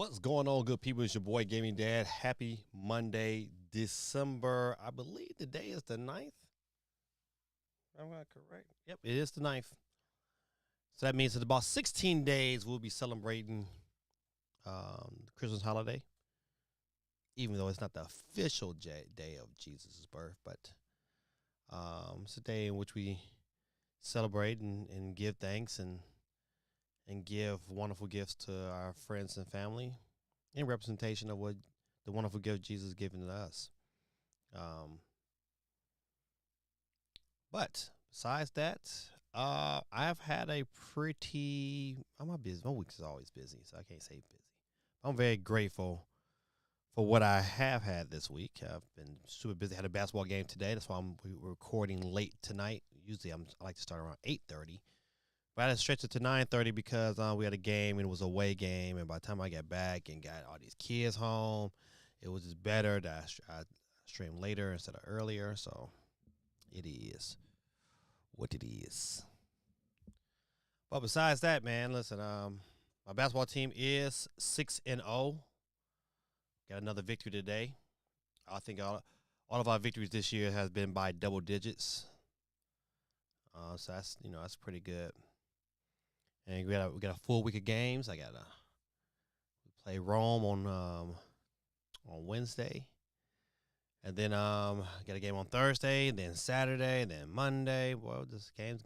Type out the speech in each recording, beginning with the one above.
What's going on, good people? It's your boy Gaming Dad. Happy Monday, December. I believe the day is the 9th. Am I correct? Yep, it is the 9th. So that means in about 16 days, we'll be celebrating the Christmas holiday, even though it's not the official day of Jesus' birth, but it's a day in which we celebrate and give thanks and give wonderful gifts to our friends and family in representation of what the wonderful gift Jesus has given to us. But besides that, I've had a I'm not busy. My week is always busy, so I can't say busy. I'm very grateful for what I have had this week. I've been super busy. I had a basketball game today. That's why we're recording late tonight. Usually I like to start around 8:30. But I had to stretch it to 9:30 because we had a game and it was a away game. And by the time I got back and got all these kids home, it was just better that I stream later instead of earlier. So it is what it is. But besides that, man, listen, my basketball team is 6-0. Got another victory today. I think all of our victories this year has been by double digits. So that's pretty good. And we got a full week of games. We play Rome on Wednesday, and then got a game on Thursday, then Saturday, then Monday. Well, just games,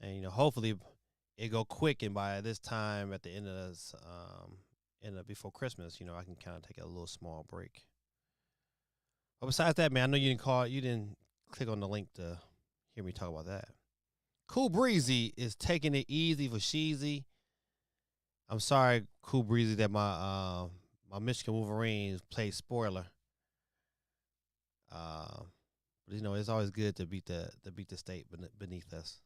and hopefully it go quick. And by this time, at the end of this, before Christmas, I can kind of take a little small break. But besides that, man, I know you didn't click on the link to hear me talk about that. Cool Breezy is taking it easy for Sheezy. I'm sorry, Cool Breezy, that my Michigan Wolverines played spoiler. But it's always good to beat the state beneath us.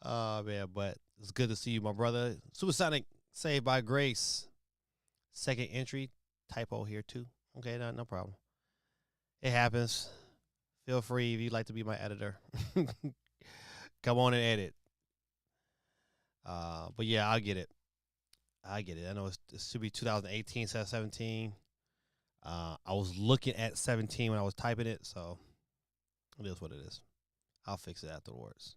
Oh man, but it's good to see you, my brother. Supersonic Saved by Grace. Second entry, typo here too. Okay, no problem. It happens. Feel free if you'd like to be my editor. Come on and edit. But yeah, I get it. I know it should be 2018 instead of 17. I was looking at 17 when I was typing it, so it is what it is. I'll fix it afterwards.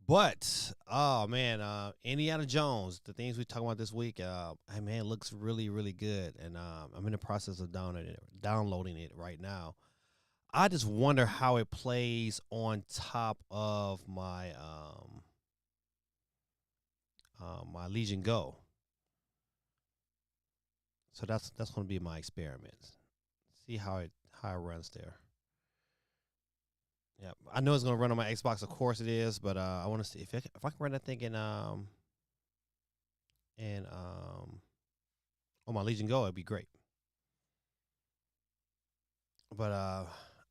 But oh man, Indiana Jones, the things we talk about this week, it looks really, really good, and I'm in the process of downloading it right now. I just wonder how it plays on top of my my Legion Go. So that's going to be my experiment. See how it runs there. Yeah, I know it's going to run on my Xbox. Of course it is, but I want to see if I can run that thing in on my Legion Go. It'd be great. But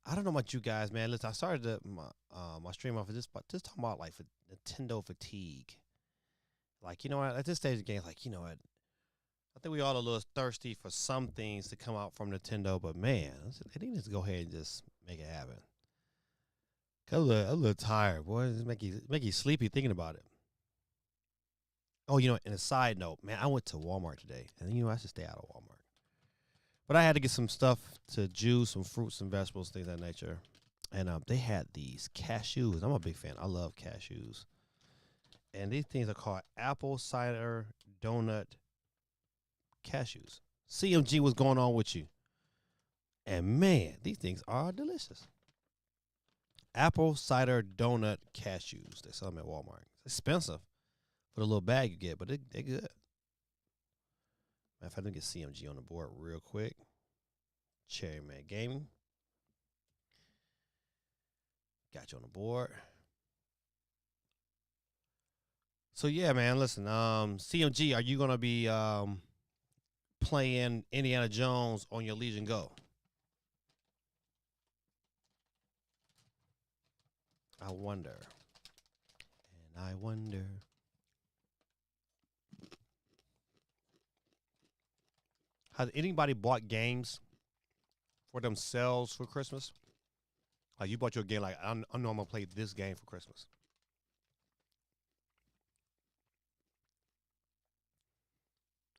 I don't know about you guys, man. Listen, I started my stream off of just talking about like Nintendo fatigue. Like, at this stage of the game, like, I think we all a little thirsty for some things to come out from Nintendo, but man, they need to go ahead and just make it happen. I'm a little tired, boy. Just make you sleepy thinking about it. Oh, and a side note, man, I went to Walmart today, and I should stay out of Walmart. But I had to get some stuff to juice, some fruits and vegetables, things of that nature. And they had these cashews. I'm a big fan. I love cashews. And these things are called apple cider donut cashews. CMG, what's going on with you? And man, these things are delicious. Apple cider donut cashews. They sell them at Walmart. It's expensive for the little bag you get, but they're good. If I didn't get CMG on the board real quick. Cherry Man Gaming. Got you on the board. So yeah, man, listen, CMG, are you gonna be playing Indiana Jones on your Legion Go? I wonder. Has anybody bought games for themselves for Christmas? Like you bought your game, like I know I'm gonna play this game for Christmas.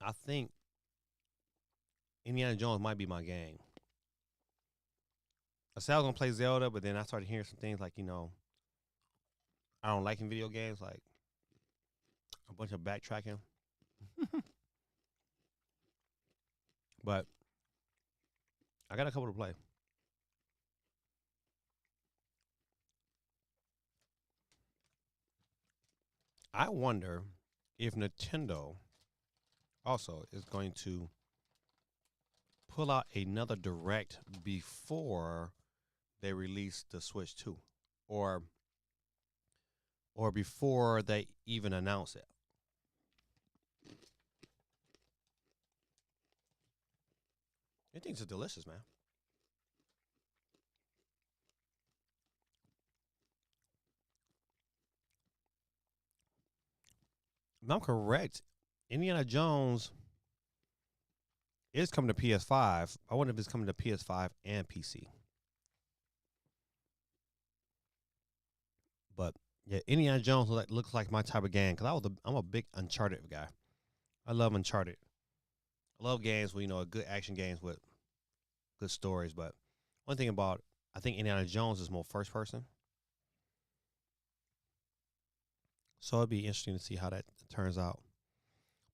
I think Indiana Jones might be my game. I said I was gonna play Zelda, but then I started hearing some things like I don't like in video games, like a bunch of backtracking. But I got a couple to play. I wonder if Nintendo also is going to pull out another direct before they release the Switch 2 or before they even announce it. It things are delicious, man. If I'm correct, Indiana Jones is coming to PS5. I wonder if it's coming to PS5 and PC. But yeah, Indiana Jones looks like my type of game because I'm a big Uncharted guy. I love Uncharted. I love games with good action games with good stories. But one thing about I think Indiana Jones is more first person, so it'd be interesting to see how that turns out.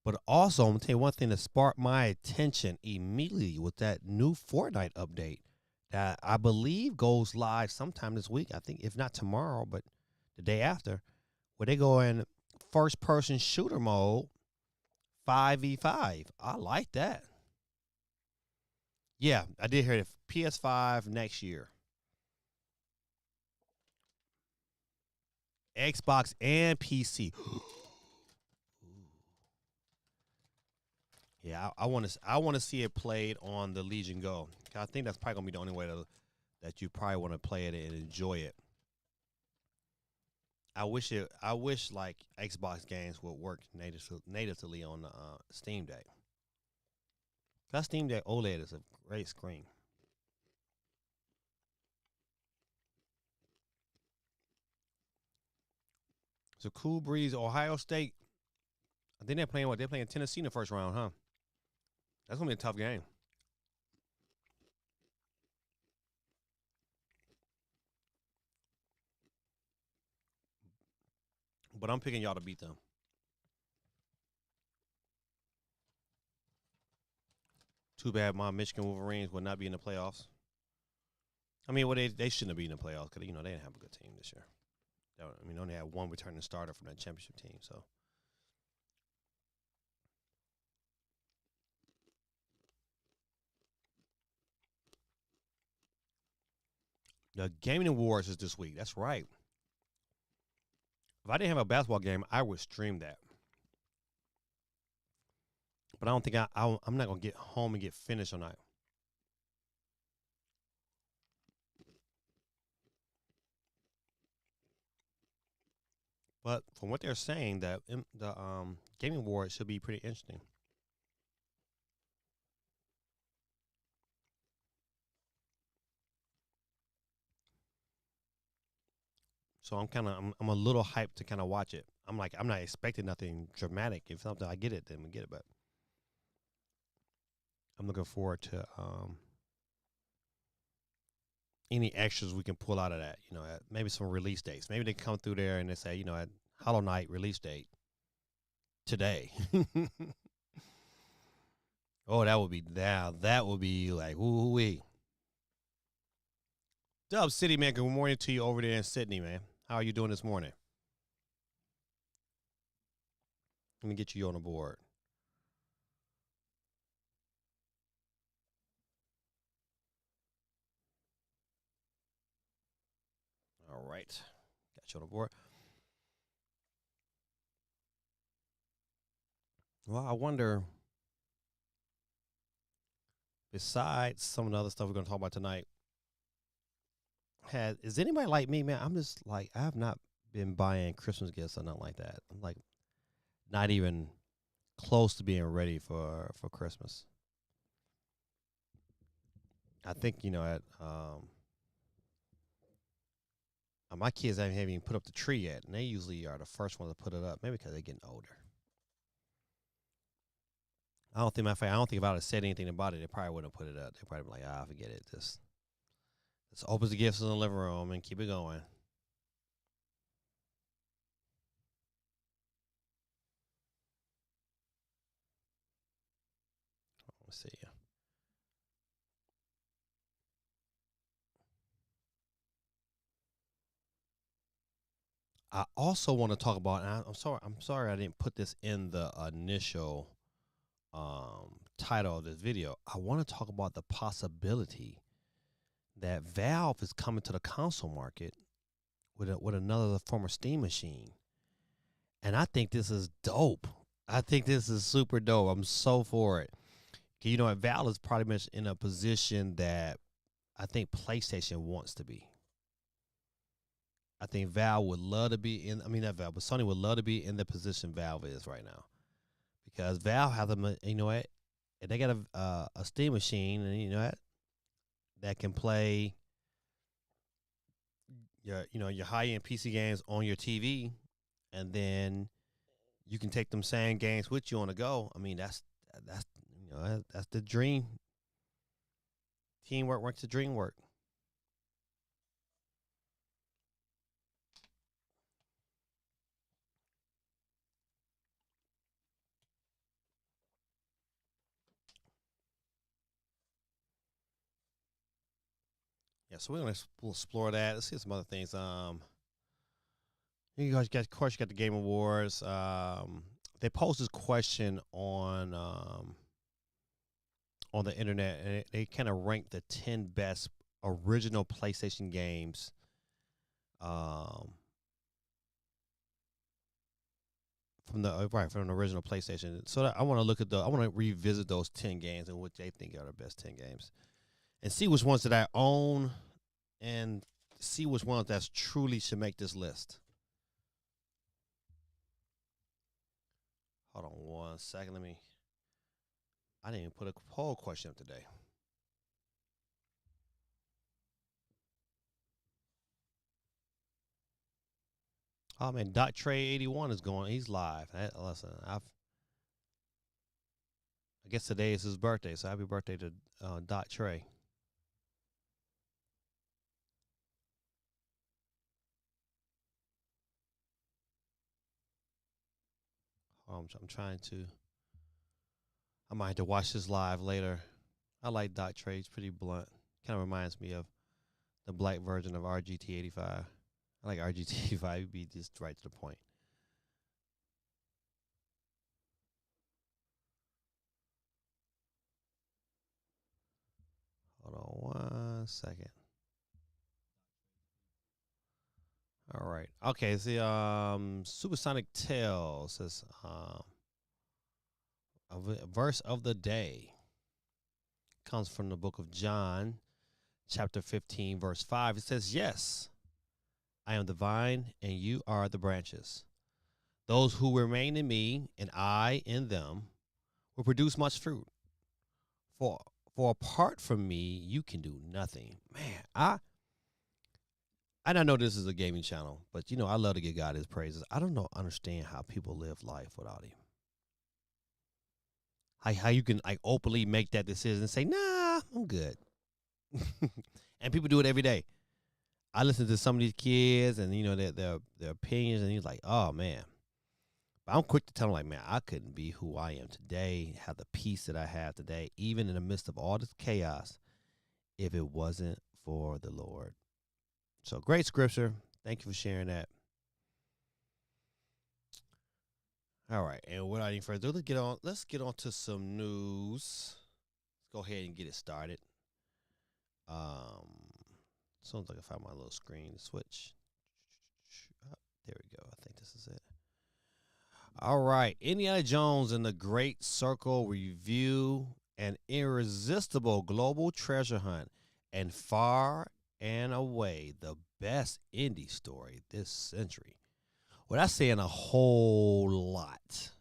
But also, I'm gonna tell you one thing that sparked my attention immediately with that new Fortnite update that I believe goes live sometime this week. I think if not tomorrow, but the day after, where they go in first person shooter mode 5v5. I like that. Yeah, I did hear it. PS5 next year. Xbox and PC. Yeah, I want to. I want to see it played on the Legion Go. I think that's probably gonna be the only way that you probably want to play it and enjoy it. I wish it. I wish like Xbox games would work natively on the Steam Deck. That Steam Deck OLED is a great screen. It's a cool breeze. Ohio State. I think they're playing what? They're playing Tennessee in the first round, huh? That's gonna be a tough game. But I'm picking y'all to beat them. Too bad my Michigan Wolverines will not be in the playoffs. I mean, well, they shouldn't be in the playoffs because they didn't have a good team this year. I mean, they only had one returning starter from that championship team. So the gaming awards is this week. That's right. If I didn't have a basketball game, I would stream that. But I don't think I'm not gonna get home and get finished tonight. But from what they're saying, that the gaming awards should be pretty interesting. So I'm a little hyped to kind of watch it. I'm not expecting nothing dramatic. If something I get it, then we get it. But I'm looking forward to any extras we can pull out of that. Maybe some release dates. Maybe they come through there and they say, at Hollow Knight release date today. Oh, that would be now. That would be like ooh wee. Dub City man, good morning to you over there in Sydney, man. How are you doing this morning? Let me get you on the board. All right, got you on the board. Well, I wonder. Besides some of the other stuff we're going to talk about tonight, is anybody like me, man? I'm just like I have not been buying Christmas gifts or nothing like that. I'm like not even close to being ready for Christmas. I think at my kids haven't even put up the tree yet, and they usually are the first ones to put it up. Maybe because they're getting older. I don't think if I would have said anything about it, they probably wouldn't have put it up. They probably be like, forget it. Just opens the gifts in the living room and keep it going. Let's see. I also want to talk about. And I'm sorry. I'm sorry I didn't put this in the initial title of this video. I want to talk about the possibility that Valve is coming to the console market with another former Steam machine, and I think this is dope. I think this is super dope. I'm so for it. You know, Valve is probably much in a position that I think PlayStation wants to be. I think Valve would love to be in. I mean, not Valve, but Sony would love to be in the position Valve is right now, because Valve has a, you know what, if they got a Steam machine, and you know what, that can play your high end PC games on your TV, and then you can take them same games with you on the go. I mean, that's that's the dream. Teamwork works the dream work. Yeah, so we'll explore that. Let's see some other things. You guys got, of course, you got the Game Awards. They posed this question on the internet, and they kind of ranked the 10 best original PlayStation games. From the original PlayStation. So I want to I want to revisit those 10 games and what they think are the best 10 games, and see which ones that I own, and see which ones that truly should make this list. Hold on 1 second. I didn't even put a poll question up today. Oh man, Dot Trey 81 is going. He's live. Listen, I guess today is his birthday, so happy birthday to Dot Trey. I'm trying to. I might have to watch this live later. I like Dot Trey. He's pretty blunt. Kind of reminds me of the black version of RGT85. I like RGT85. He'd be just right to the point. Hold on 1 second. All right. Okay. See, Supersonic Tales says a verse of the day comes from the book of John, chapter 15, verse 5. It says, "Yes, I am the vine, and you are the branches. Those who remain in me, and I in them, will produce much fruit. For for apart from me, you can do nothing." Man, I know this is a gaming channel, but I love to give God His praises. I don't understand how people live life without Him. How you can like openly make that decision and say, "Nah, I'm good," and people do it every day. I listen to some of these kids, and their opinions, and he's like, "Oh man." But I'm quick to tell them, like, man, I couldn't be who I am today, have the peace that I have today, even in the midst of all this chaos, if it wasn't for the Lord. So great scripture. Thank you for sharing that. All right, and without any further ado, let's get on to some news. Let's go ahead and get it started. Sounds like I find my little screen to switch. Oh, there we go. I think this is it. All right, Indiana Jones and the Great Circle review an irresistible global treasure hunt, and far and away the best indie story this century. Well, that's saying a whole lot.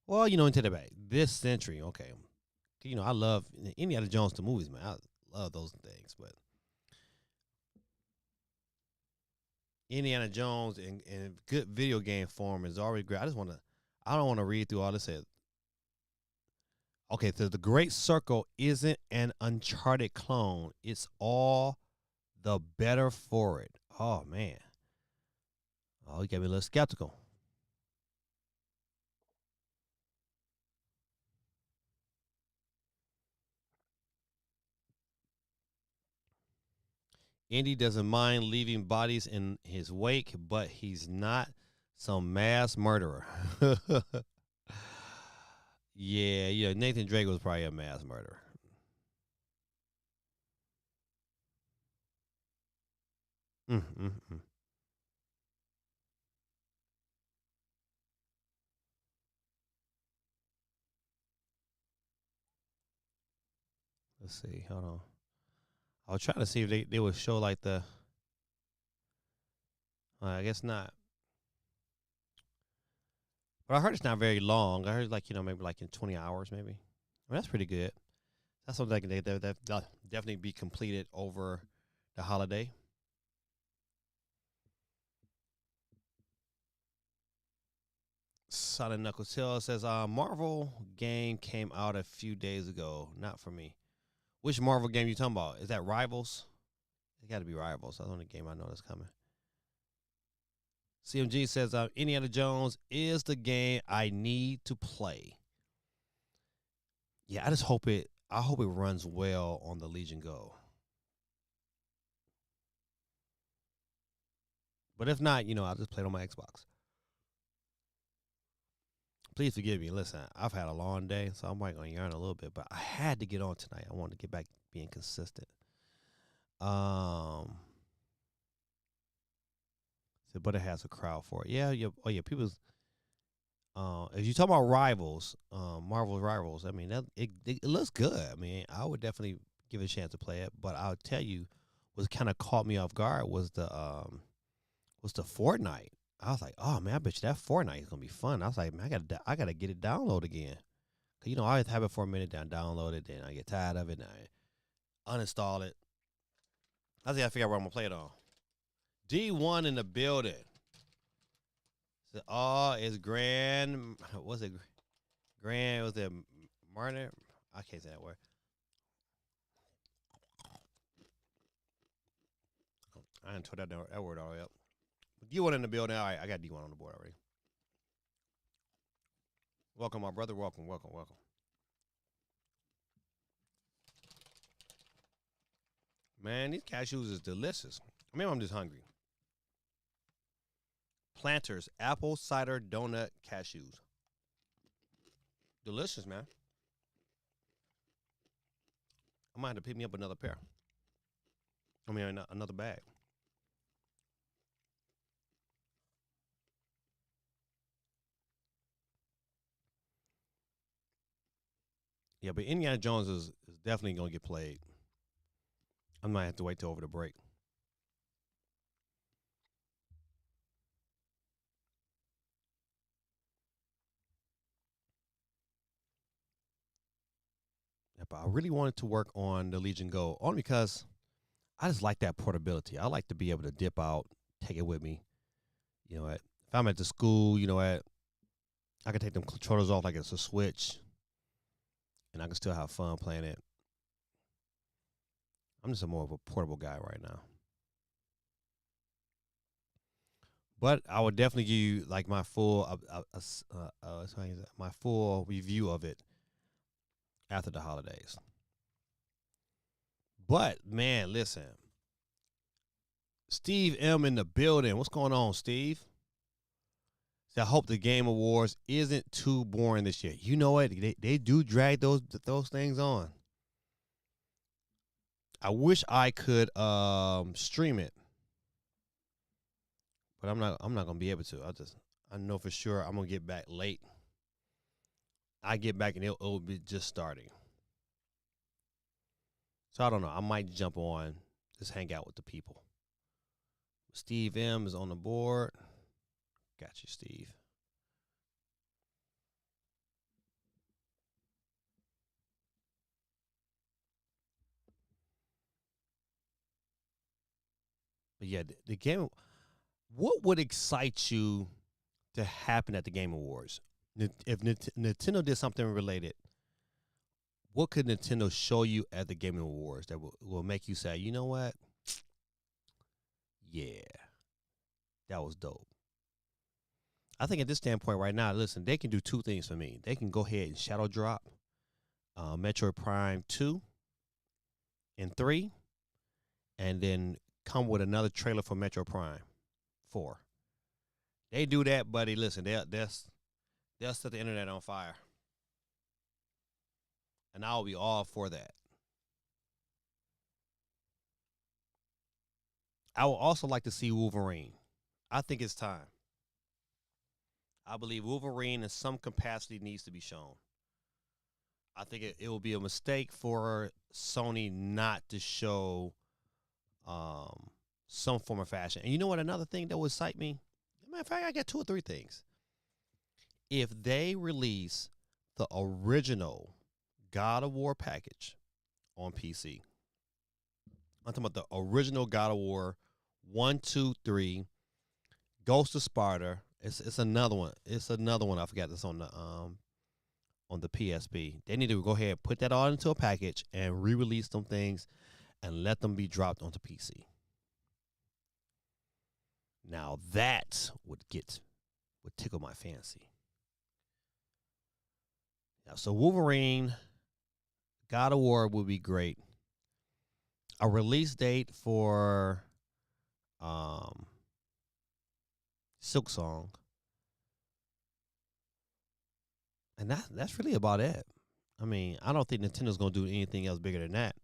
Well, into the back this century, okay. I love Indiana Jones the movies, man. I love those things, but Indiana Jones in good video game form is already great. I don't want to read through all this. Okay, so the Great Circle isn't an Uncharted clone. It's all the better for it. Oh man. Oh, you got me a little skeptical. Indy doesn't mind leaving bodies in his wake, but he's not some mass murderer. Yeah, Nathan Drake was probably a mass murderer. Mm, mm, mm. Let's see. Hold on. I was trying to see if they would show like the. I guess not. But I heard it's not very long. I heard like maybe like in 20 hours maybe. That's pretty good. That's something that definitely be completed over the holiday. Silent Knuckles Hill says, Marvel game came out a few days ago. Not for me. Which Marvel game you talking about? Is that Rivals? It got to be Rivals. That's the only game I know that's coming. CMG says, Indiana Jones is the game I need to play. Yeah, I just hope it. I hope it runs well on the Legion Go. But if not, I'll just play it on my Xbox. Please forgive me. Listen, I've had a long day, so I'm probably gonna yarn a little bit, but I had to get on tonight. I wanted to get back being consistent. Um, but it has a crowd for it. Yeah, yeah. Oh yeah, people. If you talk about rivals, Marvel's rivals, I mean it looks good. I mean, I would definitely give it a chance to play it. But I'll tell you, what kind of caught me off guard was the Fortnite. I was like, oh man, I bet you that Fortnite is gonna be fun. I was like, man, I gotta get it download again. Cause I always have it for a minute, then download it, then I get tired of it, and I uninstall it. I think I figure out where I'm gonna play it on. D1 in the building. So, oh, it's Grand. What's it? Grand. Was it Marner? I can't say that word. I didn't tore that word all the way up. D1 in the building. All right, I got D1 on the board already. Welcome, my brother. Welcome, welcome, welcome. Man, these cashews is delicious. Maybe I'm just hungry. Planters apple cider donut cashews. Delicious, man. I might have to pick me up another pair. I mean, another bag. Yeah, but Indiana Jones is definitely gonna get played. I might have to wait till over the break. Yeah, but I really wanted to work on the Legion Go only because I just like that portability. I like to be able to dip out, take it with me. If I'm at the school, I can take them controllers off like it's a switch, and I can still have fun playing it. I'm just more of a portable guy right now. But I would definitely give you like my full, my full review of it after the holidays. But man, listen, Steve M in the building. What's going on, Steve? So I hope the Game Awards isn't too boring this year. You know what? They do drag those things on. I wish I could stream it, but I'm not gonna be able to. I know for sure I'm gonna get back late. I get back and it'll be just starting. So I don't know. I might jump on, just hang out with the people. Steve M is on the board. Got you, Steve. But yeah, the game. What would excite you to happen at the Game Awards? If Nintendo did something related, what could Nintendo show you at the Gaming Awards that will make you say, you know what? Yeah, that was dope. I think at this standpoint right now, listen, they can do two things for me. They can go ahead and shadow drop Metroid Prime 2 and 3, and then come with another trailer for Metroid Prime 4. They do that, buddy. Listen, they'll set the internet on fire. And I'll be all for that. I would also like to see Wolverine. I think it's time. I believe Wolverine in some capacity needs to be shown. I think it will be a mistake for Sony not to show some form of fashion. And you know what? Another thing that would excite me? Matter of fact, I got two or three things. If they release the original God of War package on PC, I'm talking about the original God of War 1, 2, 3, Ghost of Sparta. It's another one. It's another one I forgot that's on the PSP. They need to go ahead and put that all into a package and re-release some things and let them be dropped onto PC. Now that would tickle my fancy. Now, so Wolverine, God of War would be great. A release date for Silk Song. And that's really about it. I mean, I don't think Nintendo's going to do anything else bigger than that.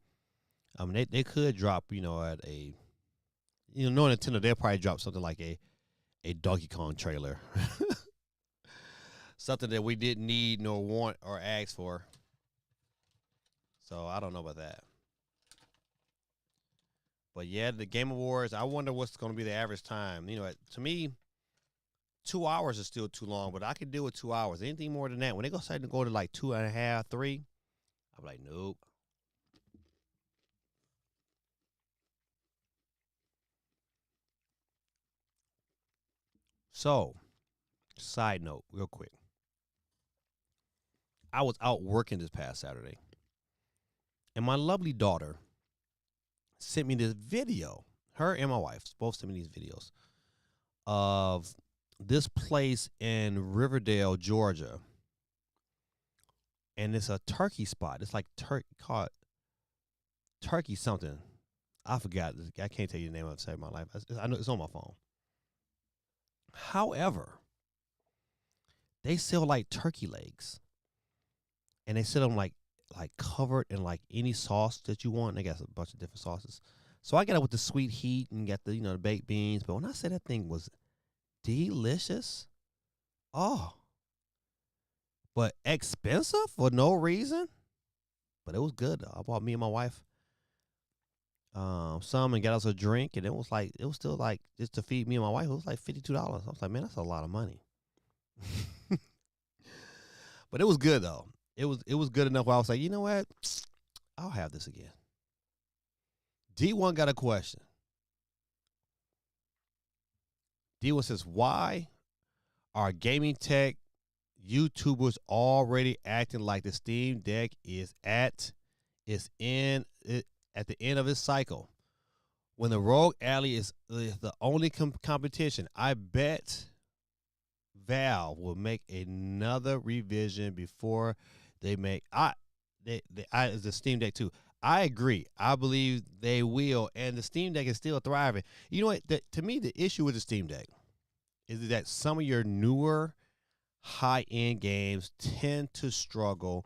I mean, they could drop, at a, knowing Nintendo, they'll probably drop something like a Donkey Kong trailer. Something that we didn't need nor want or ask for. So I don't know about that. But yeah, the Game Awards, I wonder what's going to be the average time. To me, 2 hours is still too long, but I can deal with 2 hours. Anything more than that, when they start to go to like 2.5, 3, I'm like, nope. So, side note, real quick. I was out working this past Saturday, and my lovely daughter sent me this video. Her and my wife both sent me these videos of this place in Riverdale, Georgia. And it's a turkey spot. It's like called Turkey something. I forgot. I can't tell you the name of it. Save my life. I know it's on my phone. However, they sell like turkey legs, and they sell them like covered in like any sauce that you want. They got a bunch of different sauces. So I got it with the sweet heat and got the the baked beans. But when I said that thing was delicious, oh, but expensive for no reason. But it was good. I bought me and my wife some and got us a drink, and it was still like just to feed me and my wife. It was like $52. I was like, man, that's a lot of money. But it was good though. It was good enough where I was like, you know what? I'll have this again. D1 got a question. D1 says, why are gaming tech YouTubers already acting like the Steam Deck is at the end of its cycle? When the Rogue Ally is the only competition, I bet Valve will make another revision before they make the Steam Deck too. I agree. I believe they will, and the Steam Deck is still thriving. You know what? To me, the issue with the Steam Deck is that some of your newer high-end games tend to struggle,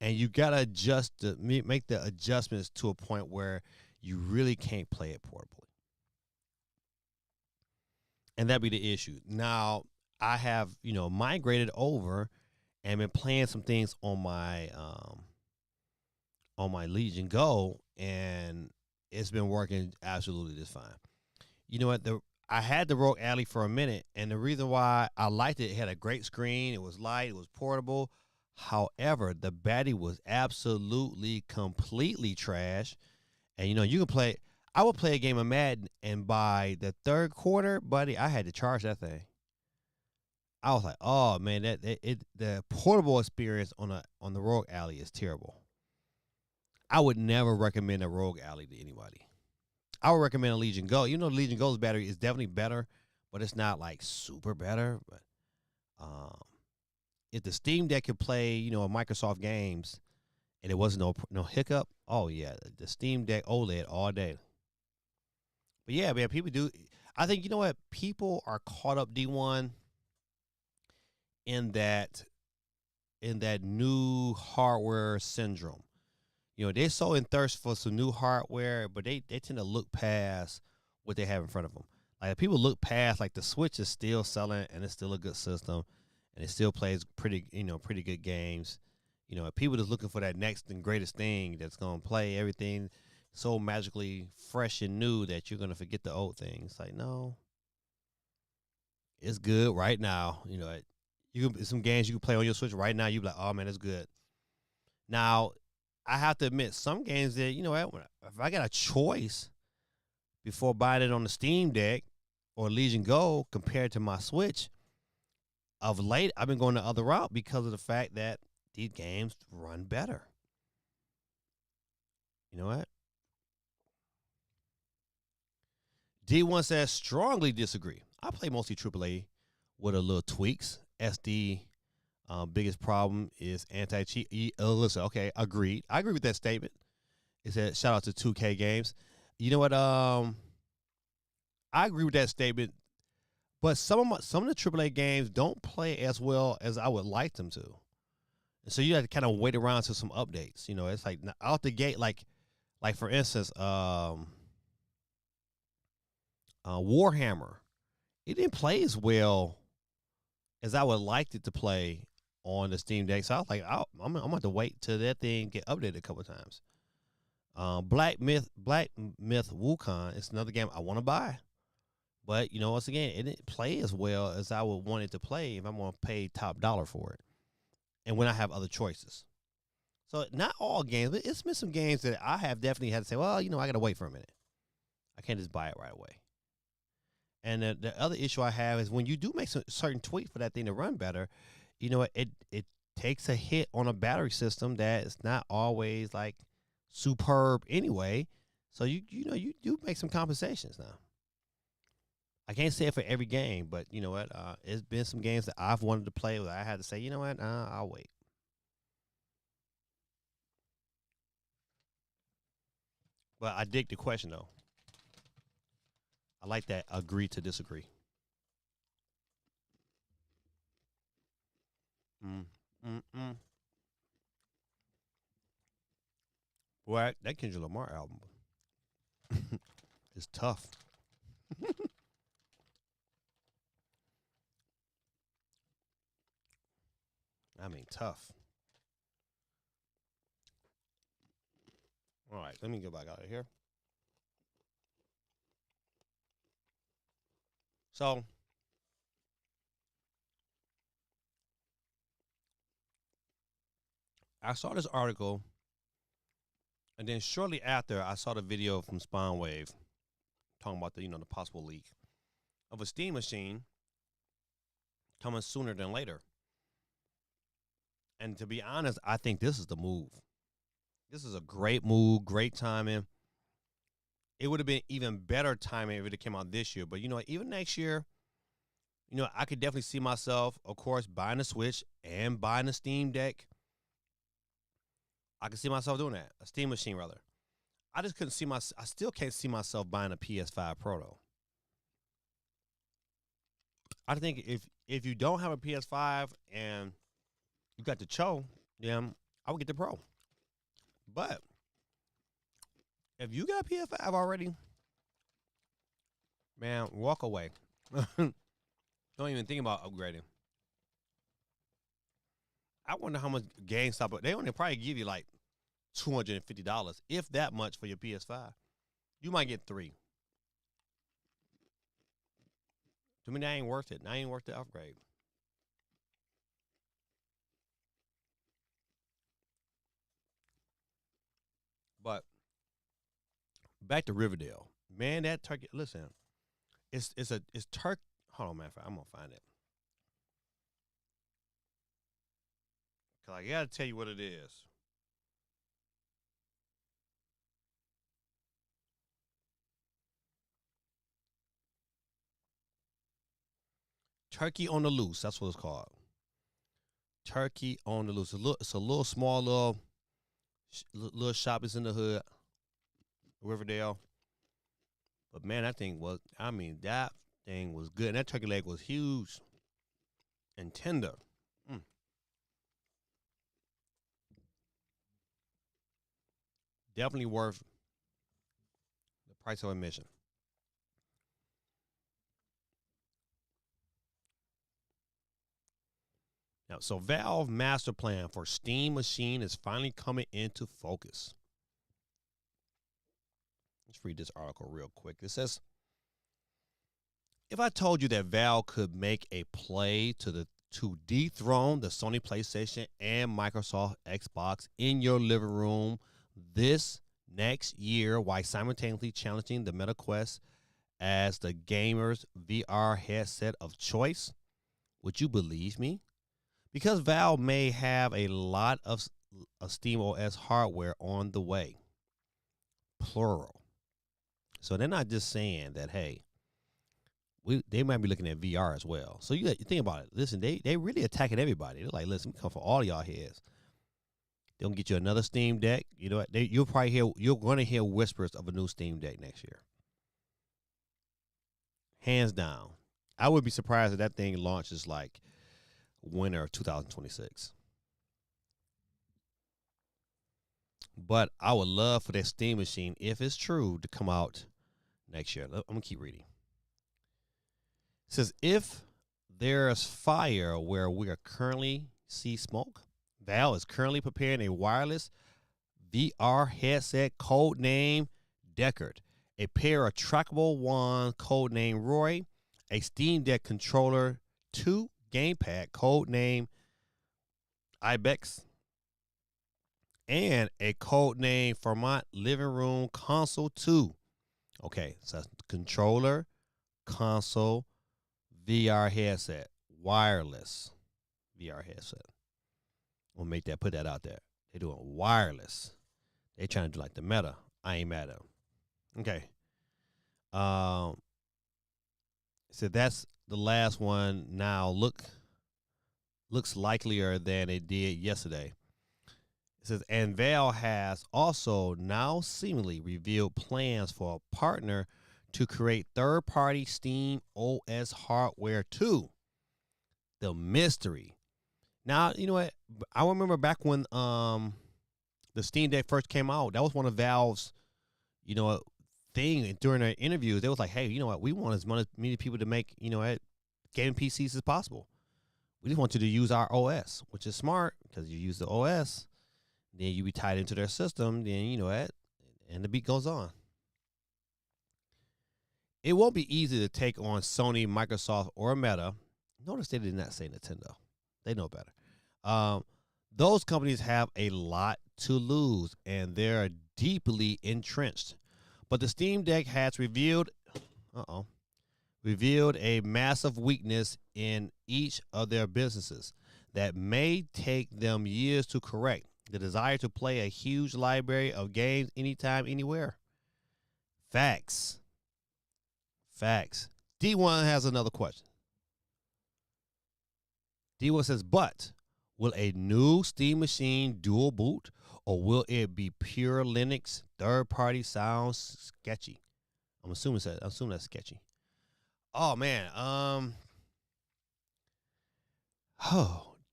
and you gotta make the adjustments to a point where you really can't play it portably, and that'd be the issue. Now, I have migrated over and been playing some things on my Legion Go, and it's been working absolutely just fine. You know what? I had the Rogue Ally for a minute, and the reason why I liked it had a great screen. It was light. It was portable. However, the battery was absolutely, completely trash. And, you can play. I would play a game of Madden, and by the third quarter, buddy, I had to charge that thing. I was like, oh, man, the portable experience on the Rogue Ally is terrible. I would never recommend a Rogue Ally to anybody. I would recommend a Legion Go. You know, Legion Go's battery is definitely better, but it's not like super better. But um, if the Steam Deck could play, Microsoft games, and it wasn't no hiccup, oh yeah, the Steam Deck OLED all day. But yeah, man, people do. I think you know what people are caught up D1 in that new hardware syndrome. They're so in thirst for some new hardware, but they tend to look past what they have in front of them. Like people look past, like the Switch is still selling and it's still a good system, and it still plays pretty good games. If people just looking for that next and greatest thing that's gonna play everything so magically fresh and new that you're gonna forget the old things. Like no, it's good right now. You can some games you can play on your Switch right now. You be like, oh man, it's good. Now, I have to admit, some games that if I got a choice before buying it on the Steam Deck or Legion Go compared to my Switch, of late I've been going the other route because of the fact that these games run better. You know what? D1 says strongly disagree. I play mostly AAA with a little tweaks. SD biggest problem is anti-cheat. Listen, okay, agreed. I agree with that statement. It said shout out to 2K Games. You know what? I agree with that statement. But some of the AAA games don't play as well as I would like them to, and so you have to kind of wait around to some updates. It's like out the gate, like for instance, Warhammer. It didn't play as well as I would like it to play on the Steam Deck. So I was like, I'm gonna have to wait till that thing get updated a couple of times. Black Myth Wukong. It's another game I want to buy, but once again, it didn't play as well as I would want it to play if I'm gonna pay top dollar for it, and when I have other choices. So not all games, but it's been some games that I have definitely had to say, well, I gotta wait for a minute. I can't just buy it right away. And the other issue I have is when you do make some certain tweaks for that thing to run better, it takes a hit on a battery system that is not always like superb anyway. So you do make some compensations now. I can't say it for every game, but you know what? It's been some games that I've wanted to play where I had to say, you know what? I'll wait. But I dig the question though. I like that. Agree to disagree. Mm, mm, mm. Boy, that Kendrick Lamar album is tough. I mean, tough. All right, let me go back out of here. So I saw this article, and then shortly after, I saw the video from Spawnwave talking about the possible leak of a steam machine coming sooner than later. And to be honest, I think this is the move. This is a great move, great timing. It would have been even better timing if it came out this year. But even next year, I could definitely see myself, of course, buying a Switch and buying a Steam Deck. I could see myself doing that, a Steam machine rather. I just couldn't see I still can't see myself buying a PS5 Pro though. I think if you don't have a PS5 and you got the Cho, then I would get the Pro. But if you got a PS5 already, man, walk away. Don't even think about upgrading. I wonder how much GameStop. They only probably give you like $250, if that much, for your PS5. You might get 3. To me, that ain't worth it. That ain't worth the upgrade. But back to Riverdale, man. That turkey. Listen, it's turkey. Hold on, man. I'm gonna find it. Cause I gotta tell you what it is. Turkey on the Loose. That's what it's called. Turkey on the Loose. It's a little small little shop. It's in the hood, Riverdale. But man, that thing was. I mean, that thing was good. And that turkey leg was huge and tender. Mm. Definitely worth the price of admission. Now, so Valve master plan for Steam Machine is finally coming into focus. Let's read this article real quick. It says, if I told you that Valve could make a play to dethrone the Sony PlayStation and Microsoft Xbox in your living room this next year while simultaneously challenging the Meta Quest as the gamer's VR headset of choice, would you believe me? Because Valve may have a lot of Steam OS hardware on the way, plural. So they're not just saying that, hey, they might be looking at VR as well. So you think about it. Listen, they really attacking everybody. They're like, listen, we come for all y'all heads. They're gonna get you another Steam Deck. You know what? You're gonna hear whispers of a new Steam Deck next year. Hands down. I would be surprised if that thing launches like winter of 2026. But I would love for that Steam Machine, if it's true, to come out next year. I'm gonna keep reading. It says, if there's fire where we are currently see smoke, Valve is currently preparing a wireless VR headset codenamed Deckard, a pair of trackable wands codenamed Roy, a Steam Deck controller 2 gamepad codenamed Ibex, and a codename Vermont Living Room Console 2. Okay, so controller, console, VR headset, wireless VR headset. We'll put that out there. They're doing wireless. They trying to do like the Meta. I ain't mad at them. Okay. So that's the last one. Now looks likelier than it did yesterday. It says, and Valve has also now seemingly revealed plans for a partner to create third-party Steam OS hardware too. The mystery. Now, you know what? I remember back when the Steam Deck first came out, that was one of Valve's, thing during their interviews. They was like, hey, you know what? We want as many people to make, gaming PCs as possible. We just want you to use our OS, which is smart because you use the OS, then you be tied into their system, then you know what, and the beat goes on. It won't be easy to take on Sony, Microsoft, or Meta. Notice they did not say Nintendo. They know better. Those companies have a lot to lose, and they're deeply entrenched. But the Steam Deck has revealed a massive weakness in each of their businesses that may take them years to correct. The desire to play a huge library of games anytime, anywhere. Facts. D1 has another question. D1 says, but will a new Steam Machine dual boot, or will it be pure Linux? Third party sounds sketchy. I'm assuming that's sketchy. Oh man,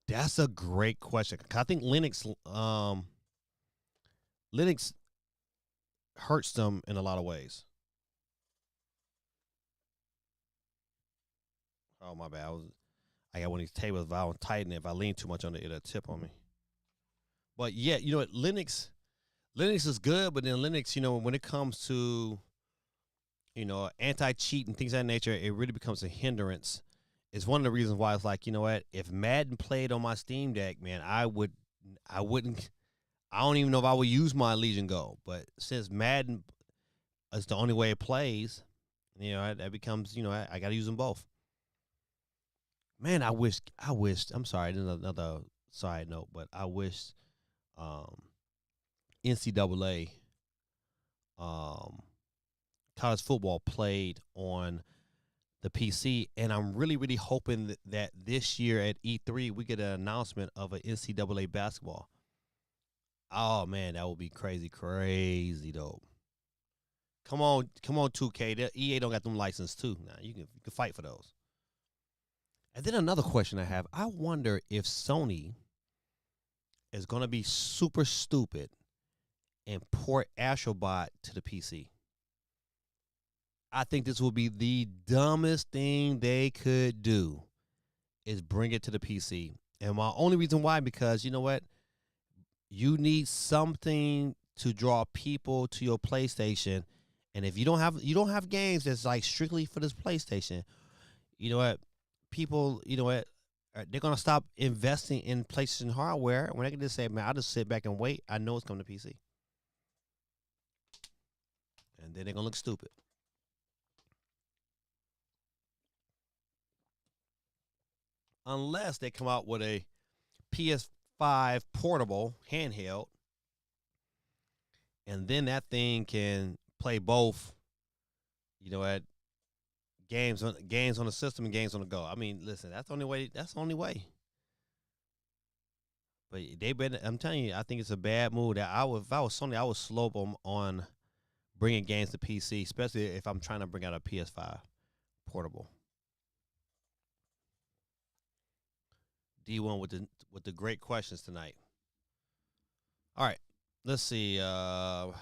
that's a great question. I think Linux hurts them in a lot of ways. Oh my bad. I got one of these tables. If I don't tighten it, if I lean too much on it, it'll tip on me. But yeah, you know what? Linux is good, but then Linux, when it comes to, anti-cheat and things of that nature, it really becomes a hindrance. It's one of the reasons why it's like, you know what? If Madden played on my Steam Deck, man, I wouldn't. I don't even know if I would use my Legion Go. But since Madden is the only way it plays, that becomes, I got to use them both. Man, I wish. I'm sorry, another side note, but I wish NCAA college football played on the PC, and I'm really, really hoping that this year at E3 we get an announcement of an NCAA basketball. Oh man, that would be crazy, crazy dope. Come on, 2K. EA don't got them license too. Now you can fight for those. And then another question I have: I wonder if Sony is going to be super stupid and port Astrobot to the PC. I think this will be the dumbest thing they could do is bring it to the PC. And my only reason why, because you know what? You need something to draw people to your PlayStation. And if you don't have games that's like strictly for this PlayStation, you know what? People, you know what? They're gonna stop investing in PlayStation hardware when they can just say, "Man, I'll just sit back and wait. I know it's coming to PC," and then they're gonna look stupid. Unless they come out with a PS5 portable handheld, and then that thing can play both. You know, at games on the system and games on the go. I mean, listen, that's the only way. That's the only way. But they better. I'm telling you, I think it's a bad move. That I would, if I was Sony, I would slope them on bringing games to PC, especially if I'm trying to bring out a PS5 portable. D1 with the great questions tonight. All right, let's see. Scroll.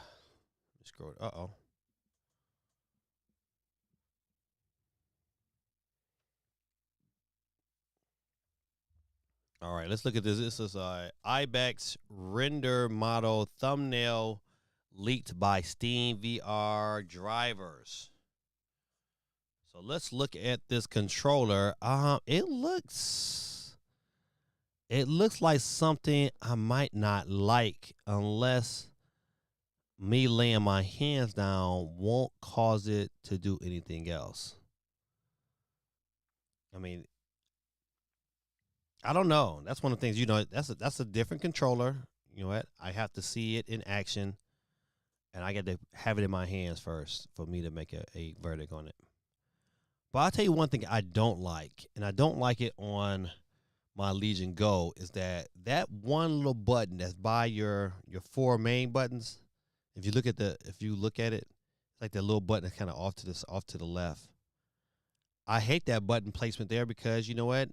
Oh. All right, let's look at this. This is IBEX render model thumbnail leaked by Steam VR drivers. So let's look at this controller. It looks like something I might not like unless me laying my hands down won't cause it to do anything else. I mean, I don't know. That's one of the things, that's a different controller. You know what? I have to see it in action and I get to have it in my hands first for me to make a verdict on it. But I'll tell you one thing I don't like, and I don't like it on my Legion Go, is that one little button that's by your four main buttons. If you look at it, it's like that little button that's kind of off to the left. I hate that button placement there because you know what?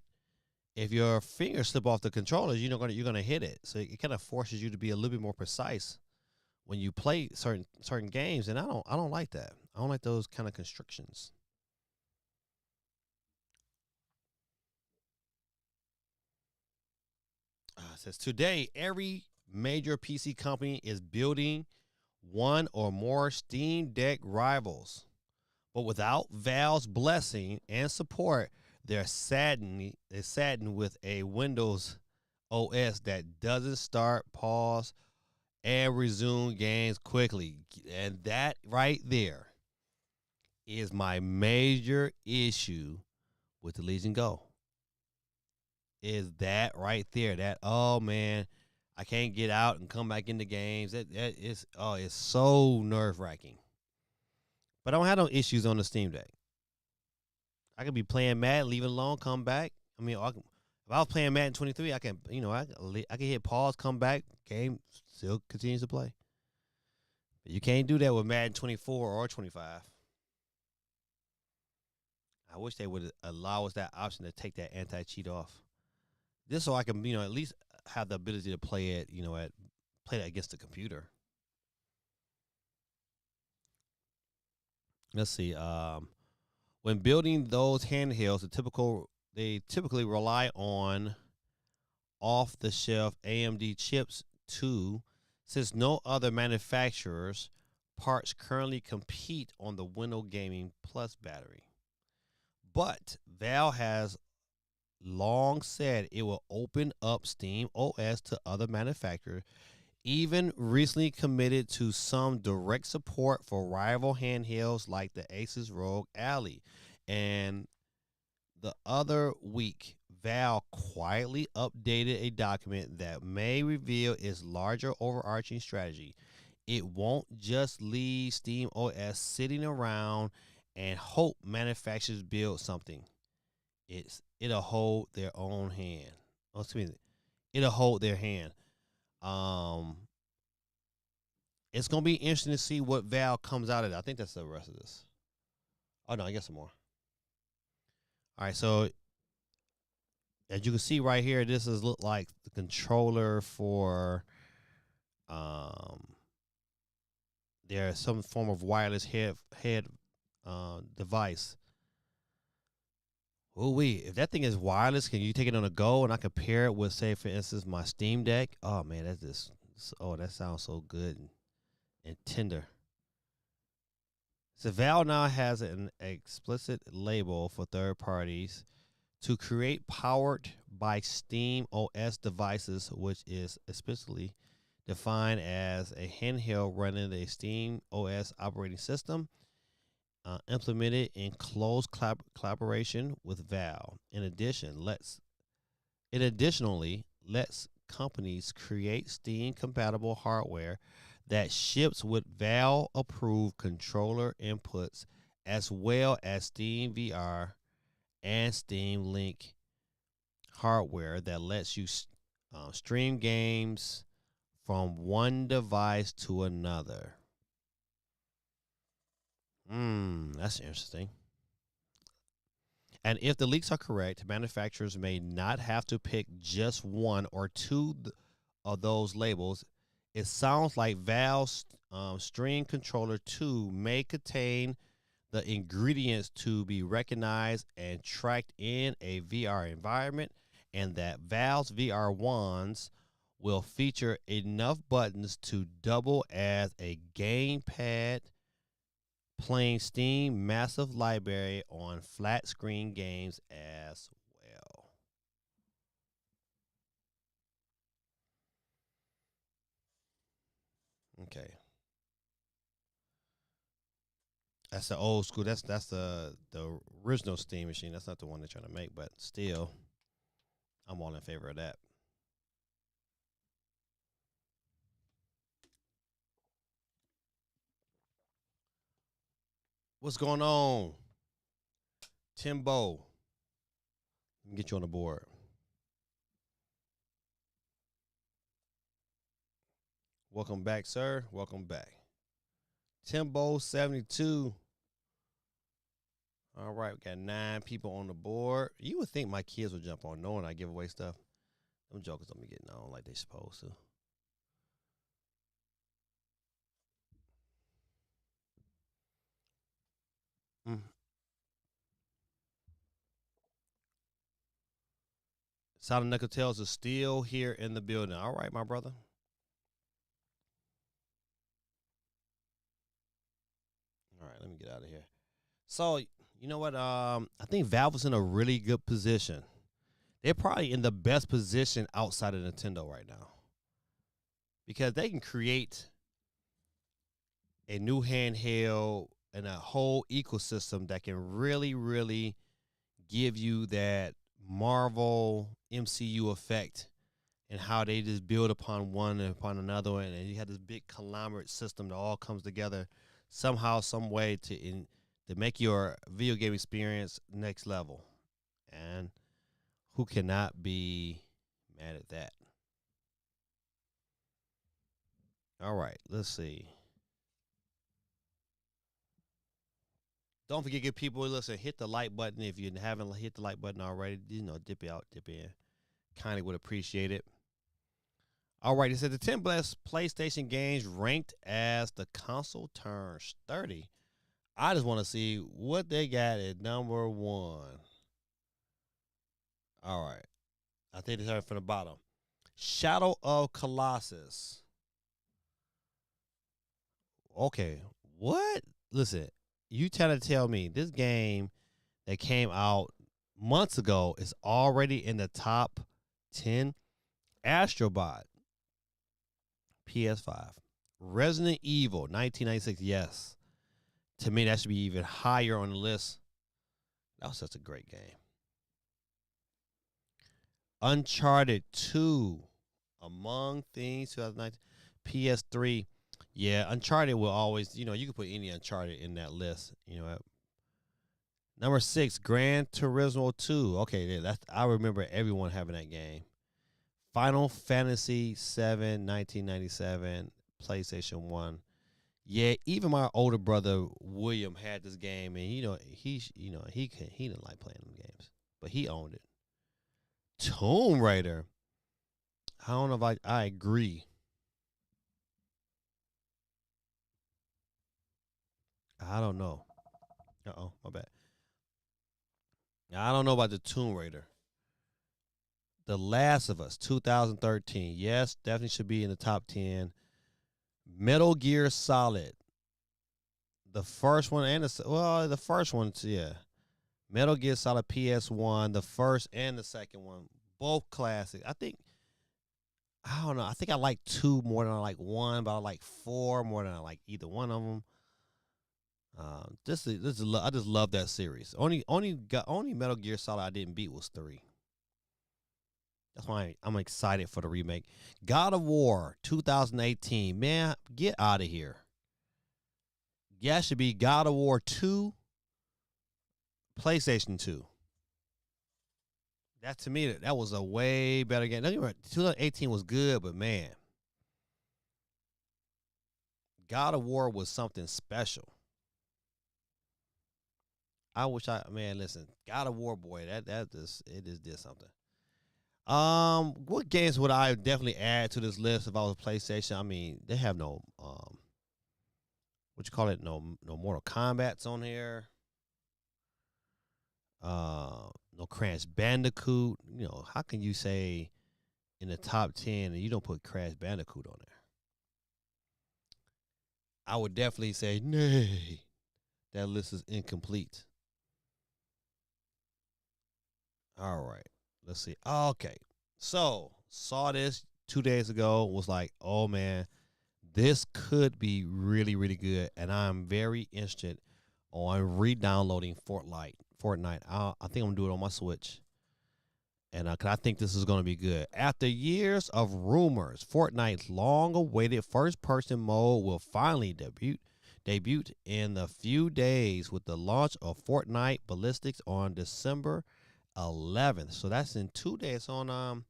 If your fingers slip off the controller, you're gonna hit it. So it kind of forces you to be a little bit more precise when you play certain games, and I don't like that. I don't like those kind of constrictions. It says today every major PC company is building one or more Steam Deck rivals, but without Valve's blessing and support, they're saddened with a Windows OS that doesn't start, pause, and resume games quickly. And that right there is my major issue with the Legion Go. Is that right there? That, oh man, I can't get out and come back into games. That is, oh, it's so nerve wracking. But I don't have no issues on the Steam Deck. I could be playing Madden, leave it alone, come back. I mean, if I was playing Madden 23, I can, I can hit pause, come back, game still continues to play. But you can't do that with Madden 24 or 25. I wish they would allow us that option to take that anti cheat off. Just so I can, at least have the ability to play it, play that against the computer. Let's see. When building those handhelds, they typically rely on off-the-shelf AMD chips too, since no other manufacturers' parts currently compete on the Windows Gaming Plus battery. But Valve has long said it will open up Steam OS to other manufacturers, even recently committed to some direct support for rival handhelds like the Asus ROG Ally. And the other week, Valve quietly updated a document that may reveal its larger overarching strategy. It won't just leave Steam OS sitting around and hope manufacturers build something. It'll hold their own hand. Oh, excuse me. It'll hold their hand. Um, it's gonna be interesting to see what Valve comes out of it. I think that's the rest of this. Oh no, I guess some more. All right, so as you can see right here, this is look like the controller for um there's some form of wireless head device. Oh wait, if that thing is wireless, can you take it on the go and I compare it with, say, for instance, my Steam Deck? Oh man, that's just that sounds so good and tender. So Valve now has an explicit label for third parties to create powered by Steam OS devices, which is explicitly defined as a handheld running the Steam OS operating system, implemented in close collaboration with Valve. It additionally lets companies create Steam compatible hardware that ships with Valve approved controller inputs, as well as Steam VR and Steam Link hardware that lets you stream games from one device to another. That's interesting. And if the leaks are correct, manufacturers may not have to pick just one or two of those labels. It sounds like Valve's Stream Controller 2 may contain the ingredients to be recognized and tracked in a VR environment, and that Valve's VR wands will feature enough buttons to double as a gamepad, playing Steam massive library on flat screen games as well. Okay. That's the old school. That's the original Steam machine. That's not the one they're trying to make, but still, I'm all in favor of that. What's going on, Timbo? Let me get you on the board. Welcome back, sir. Welcome back. Timbo72. All right, we got 9 people on the board. You would think my kids would jump on knowing I give away stuff. Them jokers don't be getting on like they supposed to. Mm. Silent Nickel Tales is still here in the building. All right, my brother. All right, let me get out of here. So, you know what? I think Valve is in a really good position. They're probably in the best position outside of Nintendo right now because they can create a new handheld and a whole ecosystem that can really, really give you that Marvel MCU effect and how they just build upon one and upon another, and you have this big conglomerate system that all comes together somehow, some way to make your video game experience next level. And who cannot be mad at that? All right, let's see. Don't forget, good people, listen, hit the like button if you haven't hit the like button already. Dip it out, dip in. Kindly would appreciate it. All right, it said the 10 best PlayStation games ranked as the console turns 30. I just want to see what they got at number 1. All right. I think they started from the bottom. Shadow of Colossus. Okay. What? Listen, you trying to tell me this game that came out months ago is already in the top 10? Astrobot, PS5. Resident Evil, 1996, yes. To me, that should be even higher on the list. That was such a great game. Uncharted 2, Among Things, 2019. PS3, yeah, Uncharted will always, you can put any Uncharted in that list. Number 6, Gran Turismo 2. Okay, yeah, that's I remember everyone having that game. Final Fantasy 7, 1997, PlayStation 1. Yeah, even my older brother William had this game, and he didn't like playing them games, but he owned it. Tomb Raider. I don't know if I agree. I don't know. My bad. I don't know about the Tomb Raider. The Last of Us, 2013. Yes, definitely should be in the top 10. Metal Gear Solid. The first one and the first one, yeah. Metal Gear Solid PS1, the first and the second one, both classic. I don't know. I think I like 2 more than I like 1, but I like 4 more than I like either one of them. I just love that series. Only Metal Gear Solid I didn't beat was 3. That's why I'm excited for the remake. God of War 2018. Man, get out of here. Yeah, it should be God of War 2, PlayStation 2. That to me, that was a way better game. Don't get me wrong, 2018 was good, but man, God of War was something special. Listen, God of War, boy, it just did something. What games would I definitely add to this list if I was PlayStation? I mean, they have no what you call it, no Mortal Kombat's on here. No Crash Bandicoot. How can you say in the top 10 and you don't put Crash Bandicoot on there? I would definitely say nay. That list is incomplete. All right. Let's see. Okay. So, saw this 2 days ago, was like, oh man, this could be really, really good. And I'm very interested on re-downloading Fortnite. I think I'm gonna do it on my Switch. And cause I think this is gonna be good. After years of rumors, Fortnite's long-awaited first-person mode will finally debut in a few days with the launch of Fortnite Ballistics on December 11th. So that's in 2 days. That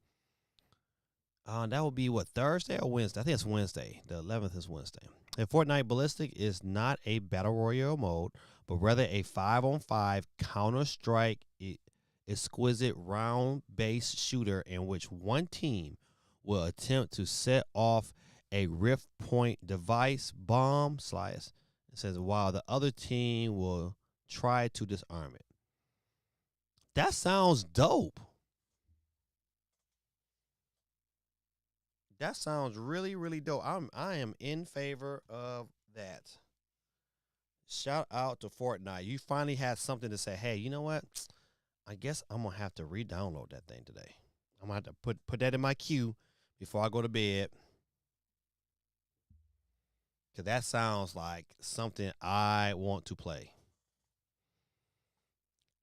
will be what, Thursday or Wednesday? I think it's Wednesday. The 11th is Wednesday. And Fortnite Ballistic is not a battle royale mode, but rather a 5-on-5 Counter Strike exquisite round-based shooter in which one team will attempt to set off a rift point device bomb slice. It says while the other team will try to disarm it. That sounds dope. That sounds really, really dope. I am in favor of that. Shout out to Fortnite. You finally had something to say, hey, you know what? I guess I'm gonna have to re-download that thing today. I'm gonna have to put that in my queue before I go to bed. Cause that sounds like something I want to play.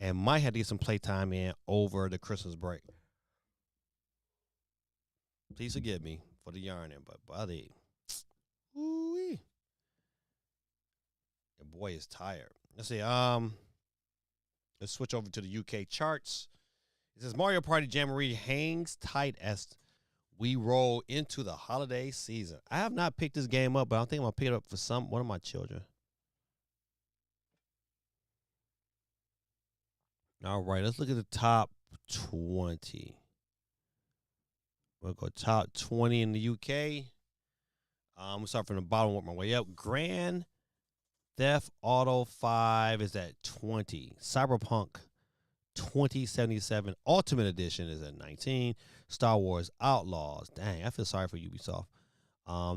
And might have to get some playtime in over the Christmas break. Please forgive me for the yarning, but buddy, ooh, your boy is tired. Let's see. Let's switch over to the UK charts. It says Mario Party Jamboree hangs tight as we roll into the holiday season. I have not picked this game up, but I think I'm gonna pick it up for one of my children. All right, let's look at the top 20. We'll go top 20 in the UK. We'll start from the bottom, work my way up. Grand Theft Auto 5 is at 20. Cyberpunk 2077 Ultimate Edition is at 19. Star Wars Outlaws. Dang, I feel sorry for Ubisoft.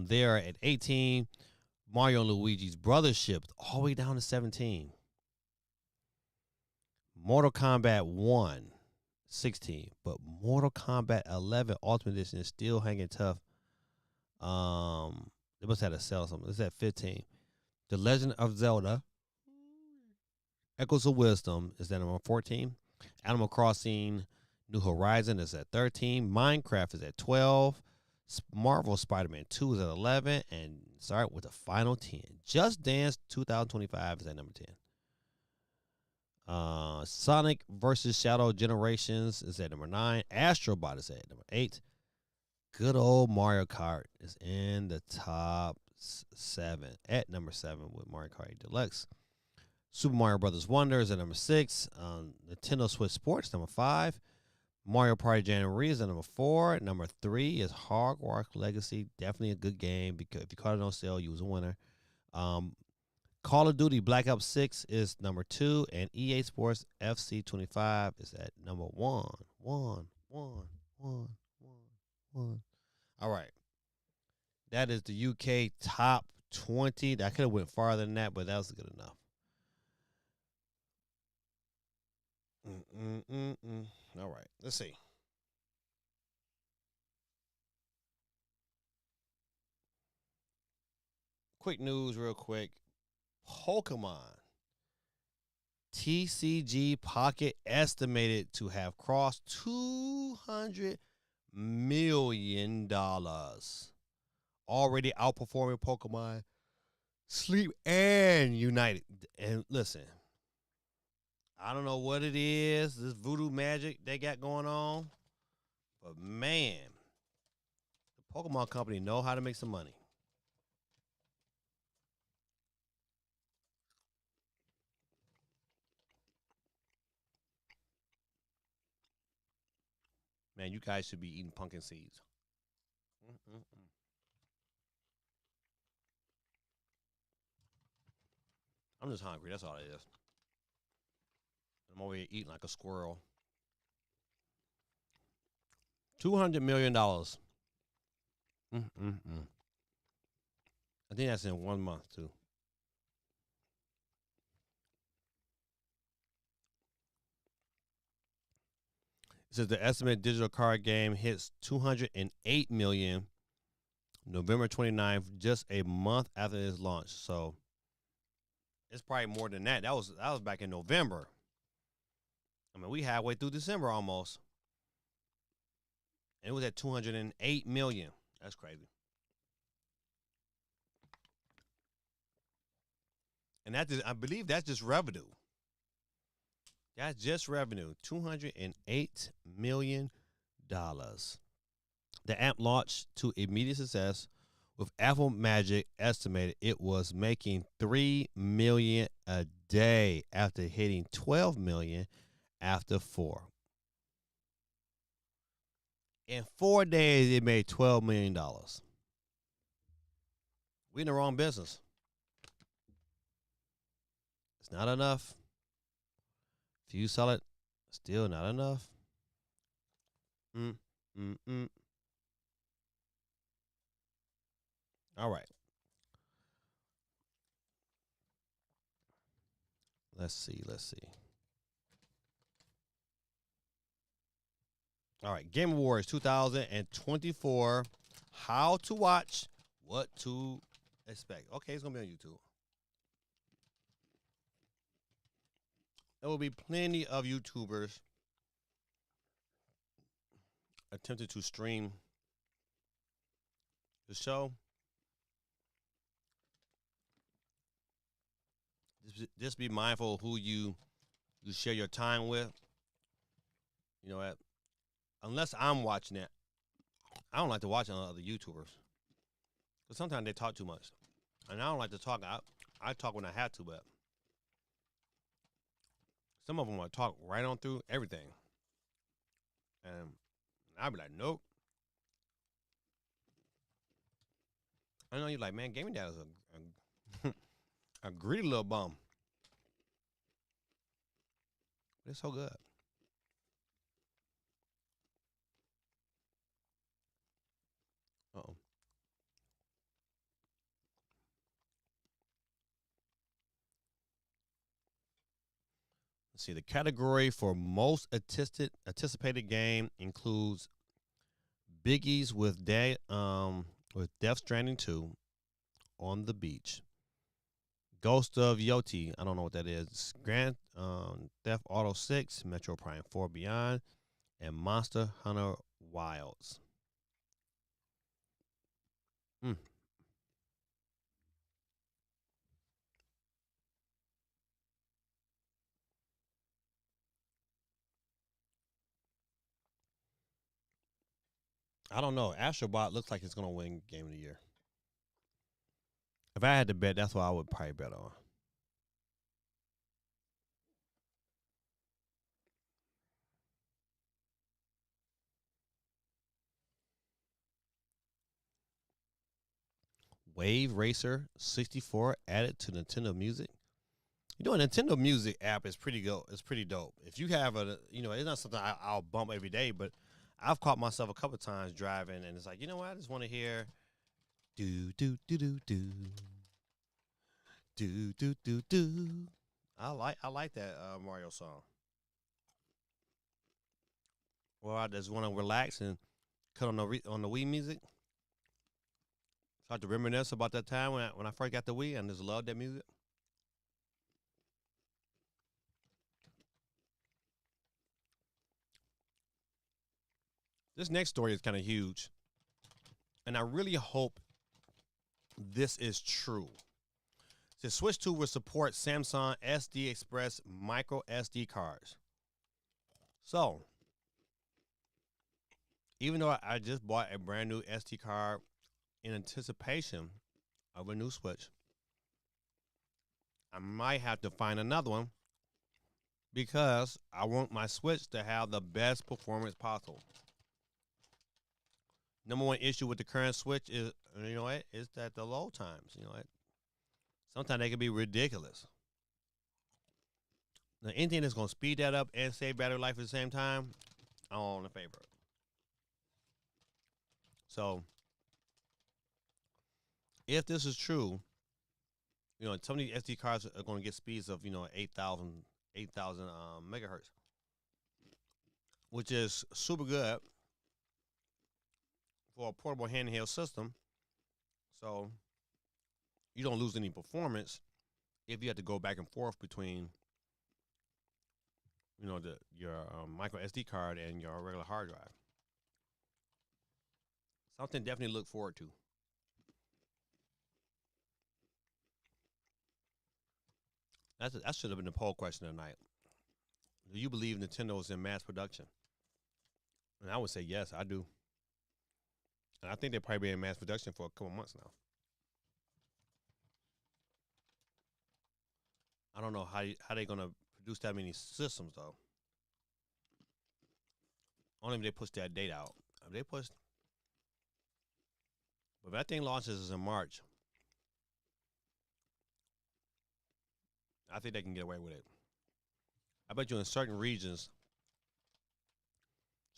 They're at 18. Mario and Luigi's Brothership all the way down to 17. Mortal Kombat 1, 16. But Mortal Kombat 11 Ultimate Edition is still hanging tough. They must have to sell something. It's at 15. The Legend of Zelda Echoes of Wisdom is at number 14. Animal Crossing New Horizon is at 13. Minecraft is at 12. Marvel Spider-Man 2 is at 11. And start with the final 10. Just Dance 2025 is at number 10. Sonic versus Shadow Generations is at number 9. Astrobot is at number 8. Good old Mario Kart is in the top 7 at number 7 with Mario Kart 8 Deluxe. Super Mario Brothers Wonder is at number 6. Nintendo Switch Sports number 5. Mario Party Jamboree is at number 4. Number 3 is Hogwarts Legacy. Definitely a good game because if you caught it on sale, you was a winner. Call of Duty Black Ops 6 is number 2, and EA Sports FC 25 is at number 1. 1, 1, 1, 1. All right. That is the UK top 20. I could have went farther than that, but that was good enough. All right. Let's see. Quick news, real quick. Pokemon TCG Pocket estimated to have crossed $200 million. Already outperforming Pokemon Sleep and United. And listen, I don't know what it is, this voodoo magic they got going on, but man, the Pokemon company know how to make some money. Man, you guys should be eating pumpkin seeds. Mm-mm-mm. I'm just hungry. That's all it is. I'm over here eating like a squirrel. $200 million. Mm-mm-mm. I think that's in 1 month too. It says the estimated digital card game hits 208 million November 29th, just a month after its launch. So it's probably more than that. That was back in November. I mean, we halfway through December almost. And it was at 208 million. That's crazy. And I believe that's just revenue. That's just revenue. $208 million. The app launched to immediate success with Apple Magic estimated it was making 3 million a day after hitting 12 million after 4. In 4 days, it made $12 million. We in the wrong business. It's not enough. If you sell it, still not enough. Mm, mm, mm. All right. Let's see. All right. Game Awards 2024. How to watch, what to expect. Okay, it's going to be on YouTube. There will be plenty of YouTubers attempting to stream the show. Just be mindful of who you share your time with. You know, unless I'm watching it, I don't like to watch on other YouTubers because sometimes they talk too much, and I don't like to talk. I talk when I have to, but some of them will talk right on through everything, and I'll be like, nope. I know you're like, man, Gaming Dad is a greedy little bum. But it's so good. Uh-oh. Let's see. The category for most anticipated game includes Biggies with Death Stranding 2 on the beach. Ghost of Yoti, I don't know what that is. Grand Theft Auto 6, Metro Prime 4 Beyond, and Monster Hunter Wilds. Mm. I don't know. Astrobot looks like it's gonna win Game of the Year. If I had to bet, that's what I would probably bet on. Wave Racer 64 added to Nintendo Music. You know, a Nintendo Music app is pretty go. It's pretty dope. If you have a, it's not something I'll bump every day, but I've caught myself a couple of times driving, and it's like, you know what? I just want to hear do do do do do do do do do. I like that Mario song. Well, I just want to relax and cut on the Wii music. Start to reminisce about that time when I first got the Wii and just loved that music. This next story is kind of huge, and I really hope this is true. The Switch 2 will support Samsung SD Express micro SD cards. So, even though I just bought a brand new SD card in anticipation of a new Switch, I might have to find another one because I want my Switch to have the best performance possible. Number one issue with the current Switch is, is that the load times, sometimes they can be ridiculous. Now, anything that's going to speed that up and save battery life at the same time, I'm all in favor. So, if this is true, some of these SD cards are going to get speeds of 8,000 megahertz, which is super good for a portable handheld system. So you don't lose any performance if you have to go back and forth between your micro SD card and your regular hard drive. Something definitely to look forward to. That should have been the poll question tonight. Do you believe Nintendo is in mass production? And I would say yes, I do. And I think they're probably in mass production for a couple months now. I don't know how they're gonna produce that many systems though. Only if they push that date out. If they push, but if that thing launches in March, I think they can get away with it. I bet you in certain regions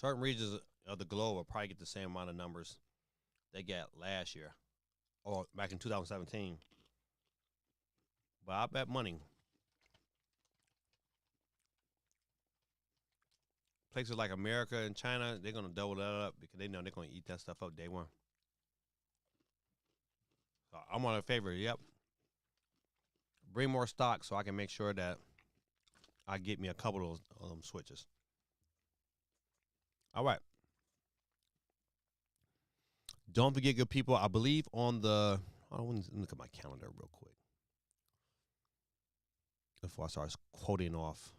of the globe will probably get the same amount of numbers they got last year or back in 2017. But I bet money places like America and China, they're gonna double that up because they know they're gonna eat that stuff up day one. So I'm on a favor. Yep, bring more stock so I can make sure that I get me a couple of those switches. All right. Don't forget, good people. I believe on the. I want to look at my calendar real quick before I start quoting off.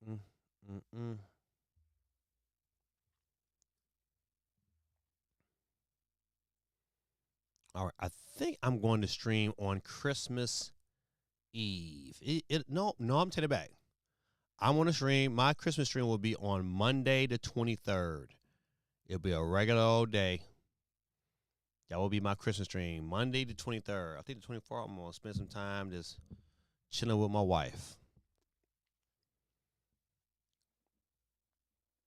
Mm, mm, mm. All right. I think I'm going to stream on Christmas Eve. No, I'm taking it back. I'm going to stream. My Christmas stream will be on Monday the 23rd. It'll be a regular old day. That will be my Christmas stream. Monday the 23rd. I think the 24th, I'm going to spend some time just chilling with my wife.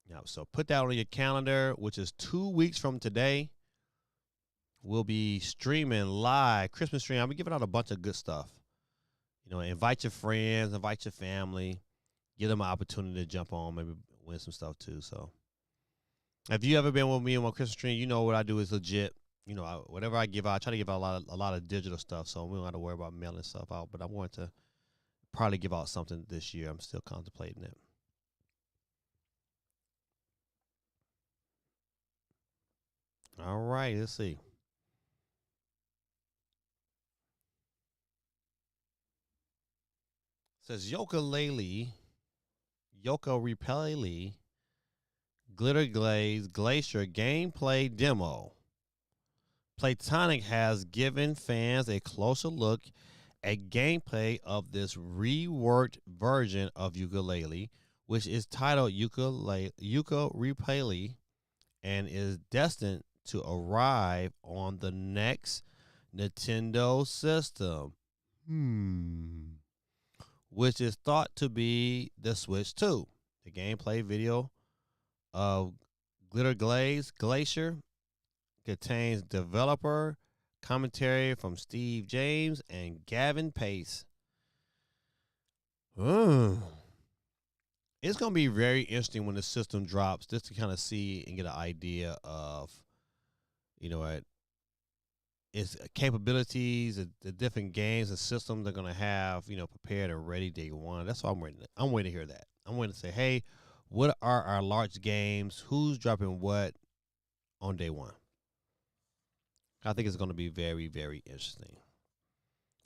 Yeah, so put that on your calendar, which is 2 weeks from today. We'll be streaming live, Christmas stream. I'll be giving out a bunch of good stuff. Invite your friends, invite your family, give them an opportunity to jump on, maybe win some stuff too. So if you ever been with me on my Christmas stream, you know what I do is legit. Whatever I give out, I try to give out a lot of digital stuff, so we don't have to worry about mailing stuff out. But I'm going to probably give out something this year. I'm still contemplating it. All right, let's see. It says Yoka Repelli Glitter Glaze Glacier gameplay demo. Platonic has given fans a closer look at gameplay of this reworked version of Ukulele, which is titled Ukulele and is destined to arrive on the next Nintendo system. Which is thought to be the Switch 2. The gameplay video of Glitter Glaze Glacier contains developer commentary from Steve James and Gavin Pace. It's going to be very interesting when the system drops, just to kind of see and get an idea of, what its capabilities, the different games and systems they're going to have, prepared and ready day one. That's why I'm waiting. I'm waiting to hear that. I'm waiting to say, hey, what are our large games? Who's dropping what on day one? I think it's going to be very, very interesting.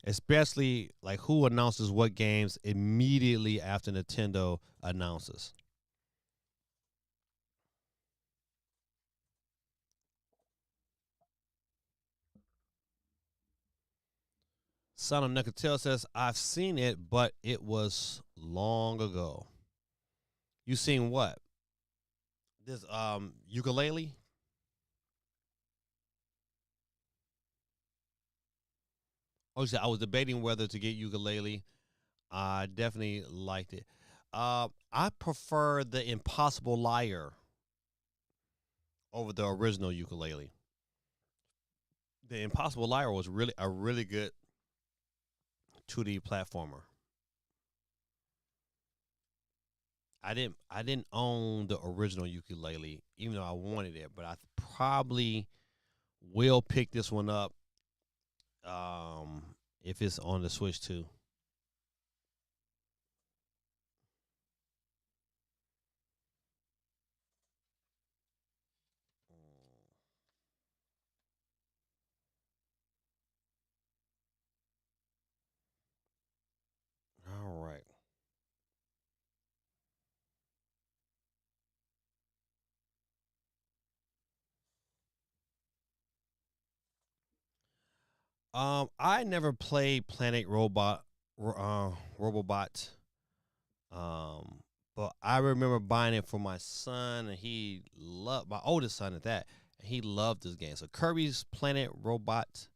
Especially like who announces what games immediately after Nintendo announces. Son of Nicotel says, I've seen it, but it was long ago. You seen what? This ukulele? Oh, I was debating whether to get ukulele. I definitely liked it. I prefer the Impossible Liar over the original ukulele. The Impossible Liar was really a really good 2D platformer. I didn't own the original ukulele, even though I wanted it, but I probably will pick this one up if it's on the Switch too. All right. I never played Planet Robobot. Um, but I remember buying it for my son, and he loved my oldest son at that, and he loved this game. So Kirby's Planet Robobot,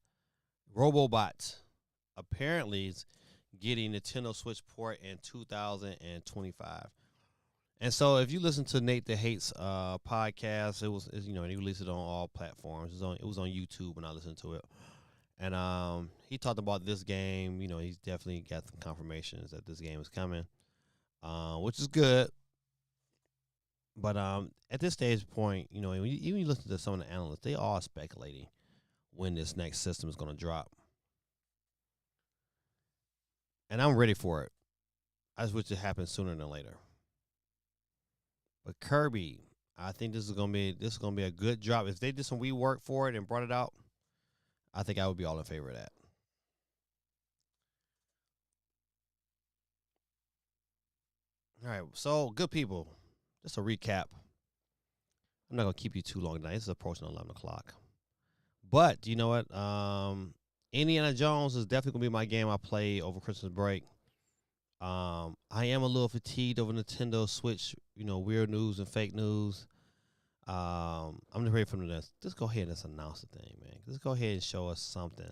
apparently is getting Nintendo Switch port in 2025. And so if you listen to Nate the Hates podcast, and he released it on all platforms. It was on YouTube when I listened to it. And he talked about this game. He's definitely got some confirmations that this game is coming, which is good. But at this stage point, even you listen to some of the analysts, they are speculating when this next system is going to drop. And I'm ready for it. I just wish it happened sooner than later. But Kirby, I think this is gonna be a good drop. If they did some rework for it and brought it out, I think I would be all in favor of that. All right, so good people. Just a recap. I'm not gonna keep you too long tonight. It's approaching 11 o'clock. But you know what? Indiana Jones is definitely gonna be my game I play over Christmas break. I am a little fatigued over Nintendo Switch, weird news and fake news. I'm just ready for them to just go ahead and just announce the thing, man. Just go ahead and show us something.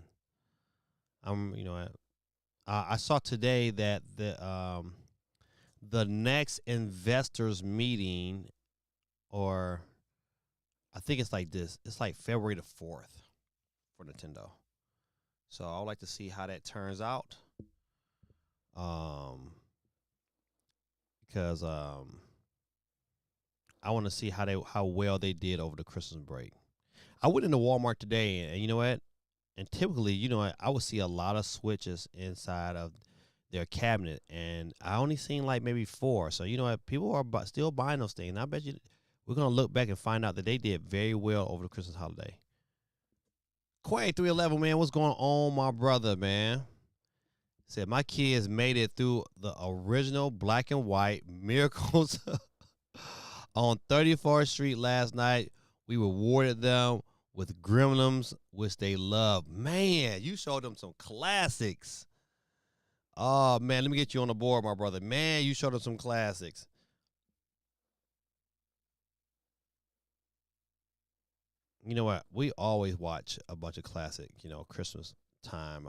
I saw today that the next investors meeting, or I think it's like this. It's like February the 4th for Nintendo. So I would like to see how that turns out. Because I want to see how well they did over the Christmas break. I went into Walmart today, and you know what? And typically, I would see a lot of switches inside of their cabinet, and I only seen like maybe 4. So you know what? People are still buying those things. And I bet you we're gonna look back and find out that they did very well over the Christmas holiday. Quay 311, man, what's going on, my brother, man? Said my kids made it through the original black and white Miracles on 34th Street last night. We rewarded them with Gremlins, which they love. Man, you showed them some classics. Oh, man, let me get you on the board, my brother. Man, you showed them some classics. You know what? We always watch a bunch of classic, Christmas time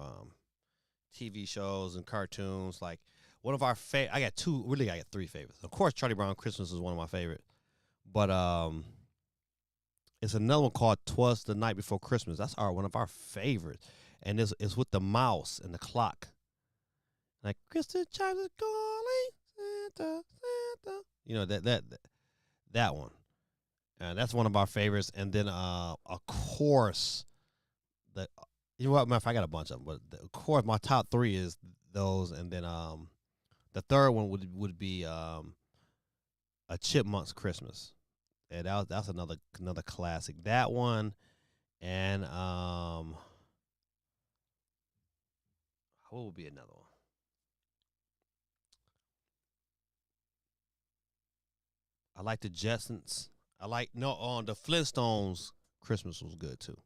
TV shows and cartoons. Like one of our I got two, really I got three favorites. Of course, Charlie Brown Christmas is one of my favorites. But it's another one called "Twas the Night Before Christmas." That's one of our favorites, and it's with the mouse and the clock. Like Christmas chimes is calling, Santa, Santa. That one, and that's one of our favorites. And then of course, the you know what, matter of fact, I got a bunch of them, but of course my top three is those, and then the third one would be a Chipmunk's Christmas. And that's another classic. That one, and what would be another one? I like the Jetsons. I like no on the Flintstones. Christmas was good too.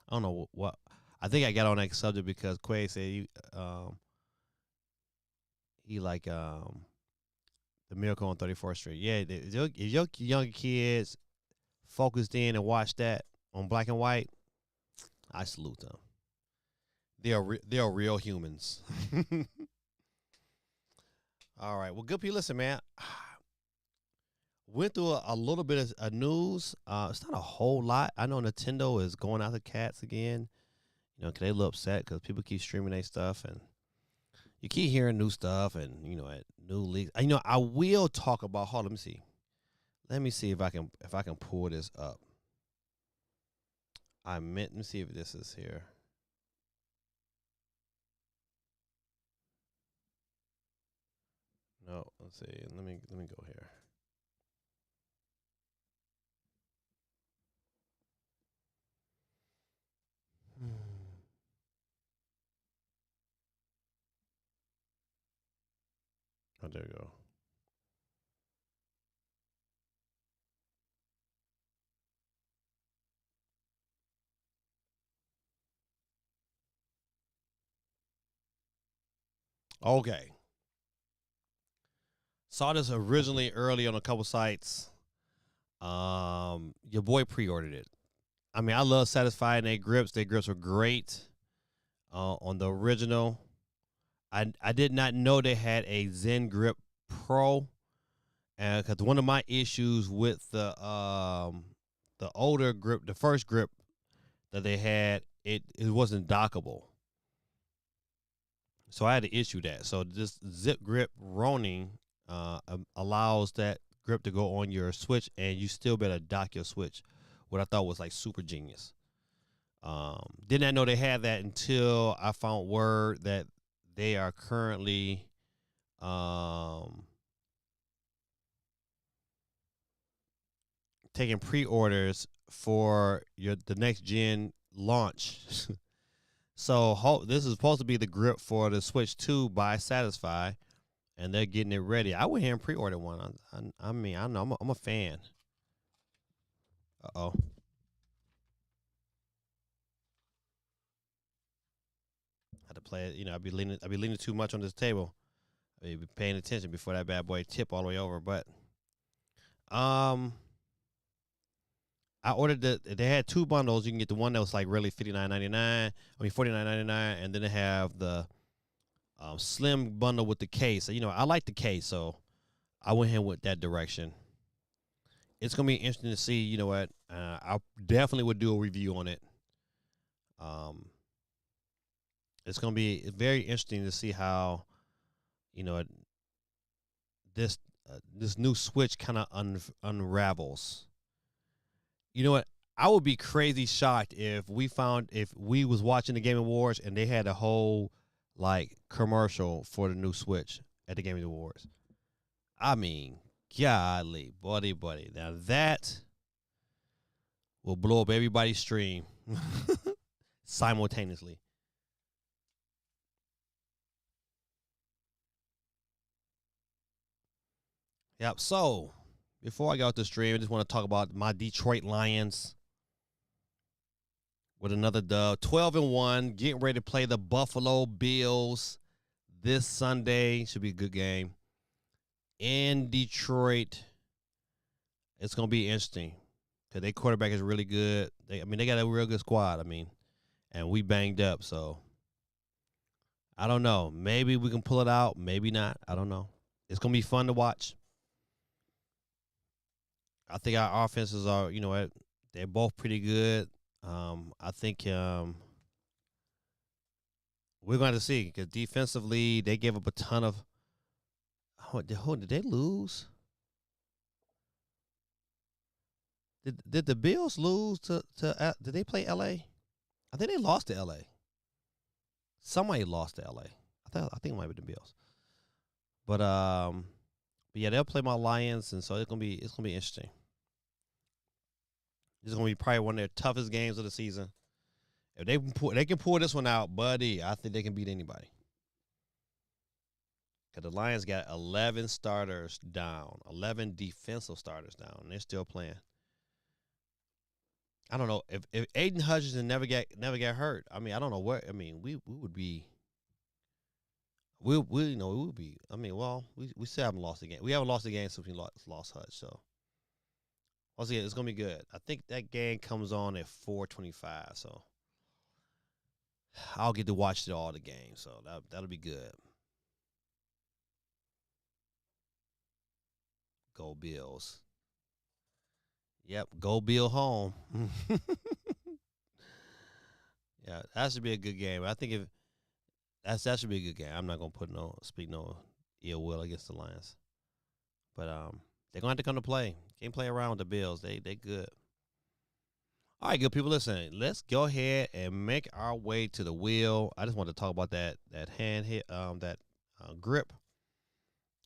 I don't know what. I think I got on that subject because Quay said he like the Miracle on 34th Street. Yeah, if your young kids focused in and watch that on black and white, I salute them. They are real humans. All right. Well, good people. Listen, man. Went through a little bit of news. It's not a whole lot. I know Nintendo is going after cats again. Cause they a little upset because people keep streaming their stuff, and you keep hearing new stuff, and at new leaks. I will talk about. Hold on, let me see. Let me see if I can pull this up. Let me see if this is here. No, let's see. Let me go here. Oh, there you go. Okay. Saw this originally early on a couple sites. Your boy pre-ordered it. I mean, I love Satisfying their grips. Their grips were great. On the original, I did not know they had a Zen Grip Pro, because one of my issues with the older grip, the first grip that they had, it wasn't dockable. So I had to issue that. So this Zip Grip Ronin allows that grip to go on your Switch, and you still better dock your Switch. What I thought was like super genius. Did not know they had that until I found word that they are currently taking pre-orders for the next gen launch. So this is supposed to be the grip for the Switch 2 by Satisfy, and they're getting it ready. I went here and pre-ordered one. I mean, I don't know. I'm a fan. Uh-oh. I had to play it. I'd be leaning too much on this table. I'd be paying attention before that bad boy tip all the way over. But I ordered they had two bundles. You can get the one that was like really $59.99. I mean $49.99, and then they have the slim bundle with the case. So, I like the case, so I went ahead with that direction. It's gonna be interesting to see. You know what? I definitely would do a review on it. It's gonna be very interesting to see how, you know, this new Switch kind of unravels. You know what? I would be crazy shocked if we was watching the Game Awards and they had a whole like commercial for the new Switch at the Game Awards. I mean, golly, buddy. Now that will blow up everybody's stream simultaneously. Yep. So before I go out the stream, I just want to talk about my Detroit Lions with another dub, 12-1, getting ready to play the Buffalo Bills this Sunday. Should be a good game in Detroit. It's gonna be interesting because their quarterback is really good. They got a real good squad. And we banged up, so I don't know. Maybe we can pull it out. Maybe not. I don't know. It's gonna be fun to watch. I think our offenses are, they're both pretty good. I think we're going to see because defensively they gave up a ton of. Did they lose? Did the Bills lose to? Did they play L.A.? I think they lost to L.A. Somebody lost to L.A. I think it might be the Bills. But yeah, they'll play my Lions, and so it's gonna be interesting. It's gonna be probably one of their toughest games of the season. If they can pull this one out, buddy, I think they can beat anybody. Because the Lions got 11 starters down, 11 defensive starters down, and they're still playing. I don't know if Aiden Hutchinson never got hurt. I don't know what. We would be. We would be. We still haven't lost a game. We haven't lost a game since we lost Hutch. So once again, it's gonna be good. I think that game comes on at 4:25. So I'll get to watch all the games. So that'll be good. Go Bills. Yep, go Bill home. Yeah, that should be a good game. I think that should be a good game. I'm not gonna speak no ill will against the Lions, but they're gonna have to come to play. Can't play around with the Bills. They good. All right, good people. Listen, let's go ahead and make our way to the wheel. I just want to talk about that hand hit, grip.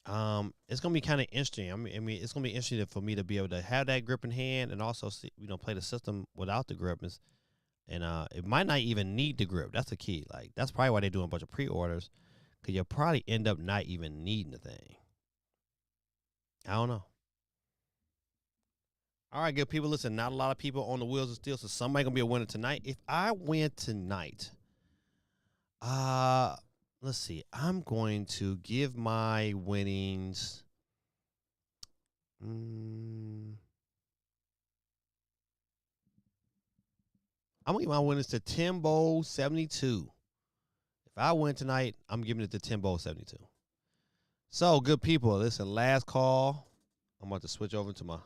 It's gonna be kind of interesting. It's gonna be interesting for me to be able to have that grip in hand and also see, play the system without the grip. And it might not even need the grip. That's the key. Like that's probably why they're doing a bunch of pre-orders, because you'll probably end up not even needing the thing. I don't know. All right, good people. Listen, not a lot of people on the wheels of steel, so somebody gonna be a winner tonight. If I win tonight, let's see. I'm going to give my winnings. I'm gonna give my winnings to Timbo 72. If I win tonight, I'm giving it to Timbo 72. So, good people, listen. Last call. I'm about to switch over to my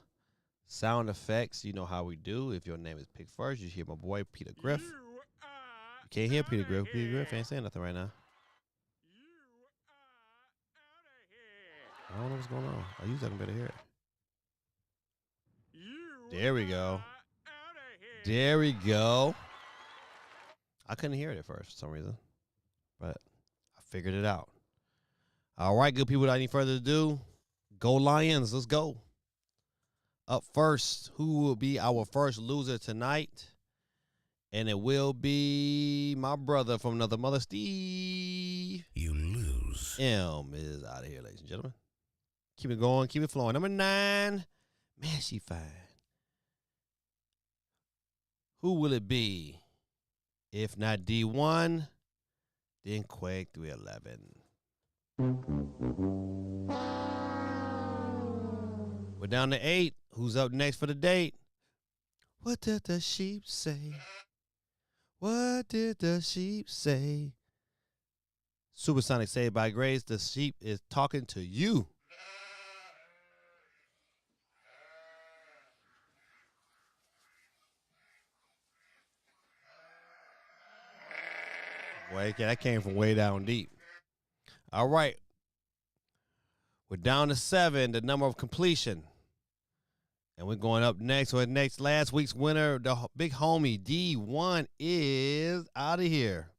sound effects. You know how we do. If your name is picked first, you hear my boy Peter Griff. You can't hear Peter Griff. Peter Griff ain't saying nothing right now. I don't know what's going on. I usually can better hear it. There we go. There we go. I couldn't hear it at first for some reason, but I figured it out. All right, good people, without any further ado, go Lions. Let's go. Up first, who will be our first loser tonight? And it will be my brother from another mother, Steve. You lose. M is out of here, ladies and gentlemen. Keep it going. Keep it flowing. Number 9. Man, she fine. Who will it be? If not D1, then Quake 311. We're down to 8. Who's up next for the date? What did the sheep say? What did the sheep say? Supersonic Saved by Grace. The sheep is talking to you. Boy, that came from way down deep. All right. We're down to 7, the number of completion. And we're going up next. So last week's winner, the big homie D1 is out of here.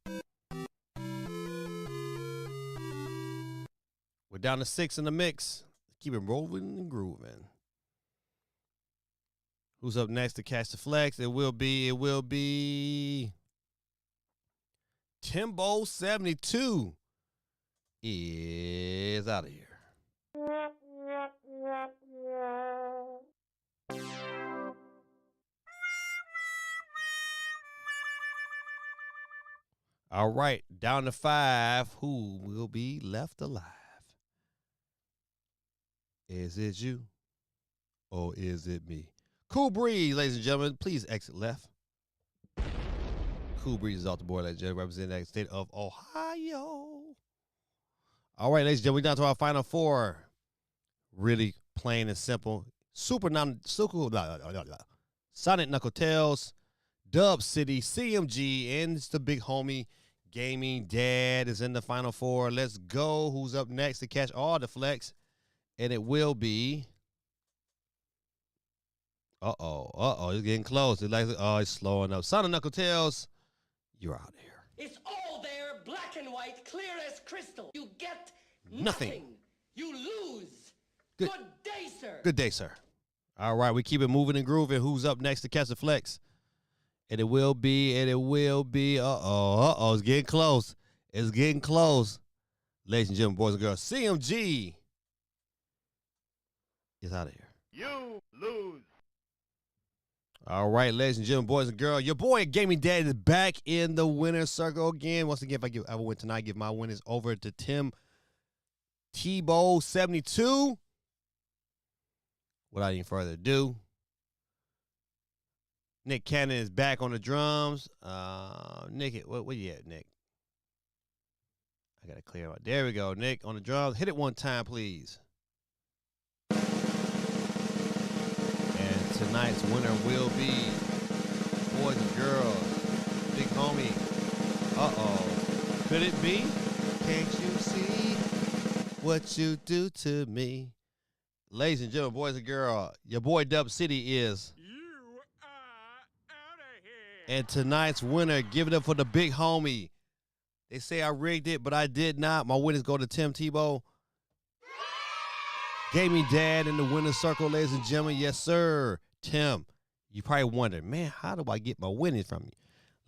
We're down to 6 in the mix. Keep it rolling and grooving. Who's up next to catch the flex? It will be Timbo 72 is out of here. All right, down to 5. Who will be left alive? Is it you or is it me? Cool Breeze, ladies and gentlemen, please exit left. Cool Breeze is off the board, ladies and gentlemen, representing the state of Ohio. All right, ladies and gentlemen, we're down to our final 4. Really plain and simple. Sonic Knuckle Tales, Dub City, CMG, and it's the big homie Gaming Dad is in the final 4. Let's go. Who's up next to catch all the flex? And it will be. It's getting close. It's slowing up. Sonic Knuckle Tales, you're out here. It's all there, black and white, clear as crystal. You get nothing. You lose. Good day, sir. Good day, sir. All right, we keep it moving and grooving. Who's up next to catch the flex? And it will be. It's getting close. It's getting close. Ladies and gentlemen, boys and girls, CMG is out of here. You lose. All right, ladies and gentlemen, boys and girls, your boy Gaming Dad is back in the winner's circle again. Once again, if I ever win tonight, give my winners over to Tim Tebow 72. Without any further ado, Nick Cannon is back on the drums. Nick, what you at, Nick? I gotta clear out. There we go, Nick on the drums. Hit it one time, please. And tonight's winner will be, boys and girls, big homie. Could it be? Can't you see what you do to me? Ladies and gentlemen, boys and girls, your boy Dub City is. You are out of here. And tonight's winner, give it up for the big homie. They say I rigged it, but I did not. My winners go to Tim Tebow. Gaming Dad in the winner's circle, ladies and gentlemen. Yes, sir. Tim, you probably wondering, man, how do I get my winnings from you?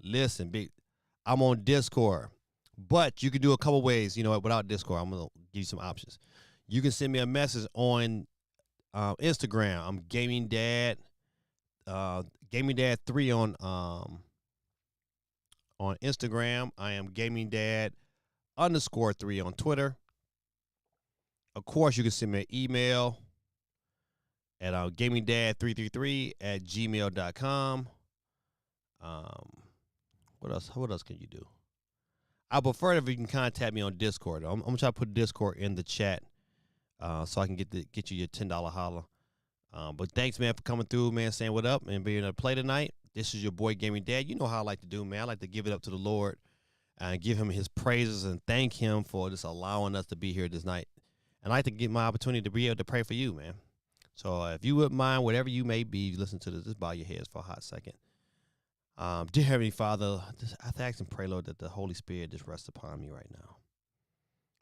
Listen, I'm on Discord, but you can do a couple ways. You know what? Without Discord, I'm going to give you some options. You can send me a message on Instagram. I'm Gaming Dad, Gaming Dad 3 on Instagram. I am Gaming Dad _3 on Twitter. Of course, you can send me an email at gamingdad333@gmail.com. What else can you do? I prefer if you can contact me on Discord. I'm gonna try to put Discord in the chat. So I can get you your $10 holla. But thanks, man, for coming through, man, saying what up and being able to play tonight. This is your boy Gaming Dad. You know how I like to do, man. I like to give it up to the Lord and give him his praises and thank him for just allowing us to be here this night. And I like to get my opportunity to be able to pray for you, man. So if you wouldn't mind, whatever you may be, listen to this, just bow your heads for a hot second. Dear Heavenly Father, I ask and pray, Lord, that the Holy Spirit just rests upon me right now.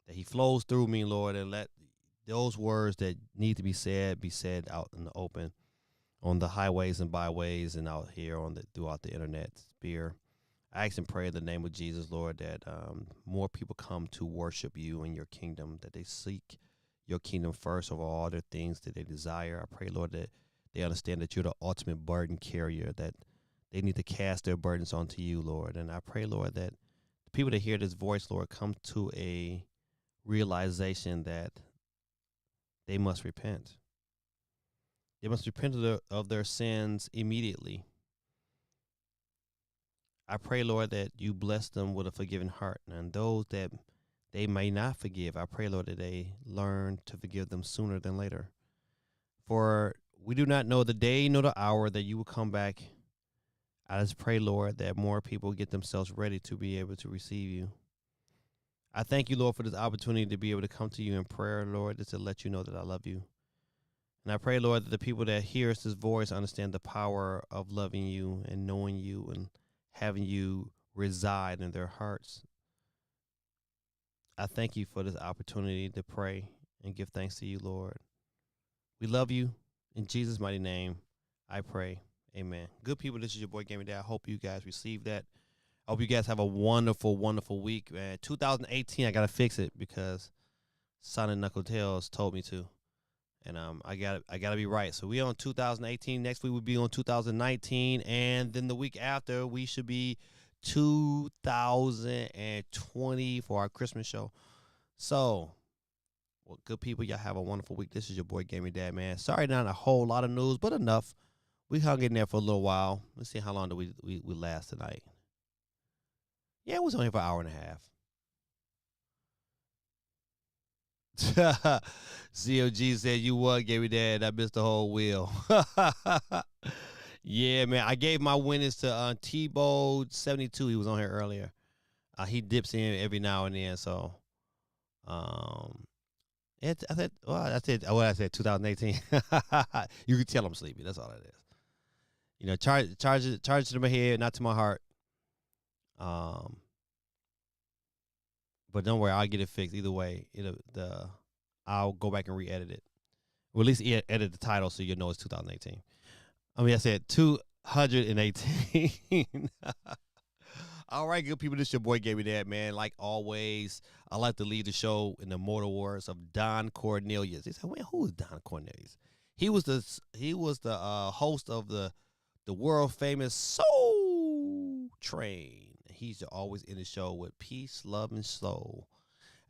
That he flows through me, Lord, and let those words that need to be said out in the open, on the highways and byways and out here throughout the internet sphere. I ask and pray in the name of Jesus, Lord, that more people come to worship you in your kingdom, that they seek your kingdom first over all other things that they desire. I pray, Lord, that they understand that you're the ultimate burden carrier, that they need to cast their burdens onto you, Lord. And I pray, Lord, that the people that hear this voice, Lord, come to a realization that they must repent. They must repent of their sins immediately. I pray, Lord, that you bless them with a forgiving heart. And those that they may not forgive, I pray, Lord, that they learn to forgive them sooner than later. For we do not know the day nor the hour that you will come back. I just pray, Lord, that more people get themselves ready to be able to receive you. I thank you, Lord, for this opportunity to be able to come to you in prayer, Lord, just to let you know that I love you. And I pray, Lord, that the people that hear this voice understand the power of loving you and knowing you and having you reside in their hearts. I thank you for this opportunity to pray and give thanks to you, Lord. We love you. In Jesus' mighty name, I pray. Amen. Good people, this is your boy Gaming Dad. I hope you guys receive that. I hope you guys have a wonderful, wonderful week, man. 2018, I got to fix it because Sonic Knuckle Tales told me to. And I gotta be right. So we on 2018. Next week we'll be on 2019, and then the week after we should be 2020 for our Christmas show. So, well, good people, y'all have a wonderful week. This is your boy Gaming Dad, man. Sorry, not a whole lot of news, but enough. We hung in there for a little while. Let's see how long do we last tonight. Yeah, it was only for an hour and a half. COG said, you what, Gaming Dad? I missed the whole wheel. Yeah, man. I gave my winnings to T-Bow72. He was on here earlier. He dips in every now and then, so I said, well, I said, what I said, 2018. You can tell I'm sleepy. That's all it is. You know, charge it to my head, not to my heart. But don't worry, I'll get it fixed either way. I'll go back and re-edit it. Or at least edit the title so you know it's 2018. I mean, I said 218. All right, good people, this your boy Gaming Dad, man. Like always, I like to leave the show in the immortal words of Don Cornelius. They said, "Wait, who is Don Cornelius?" He was the host of the world famous Soul Train. He's always in the show with peace, love, and soul.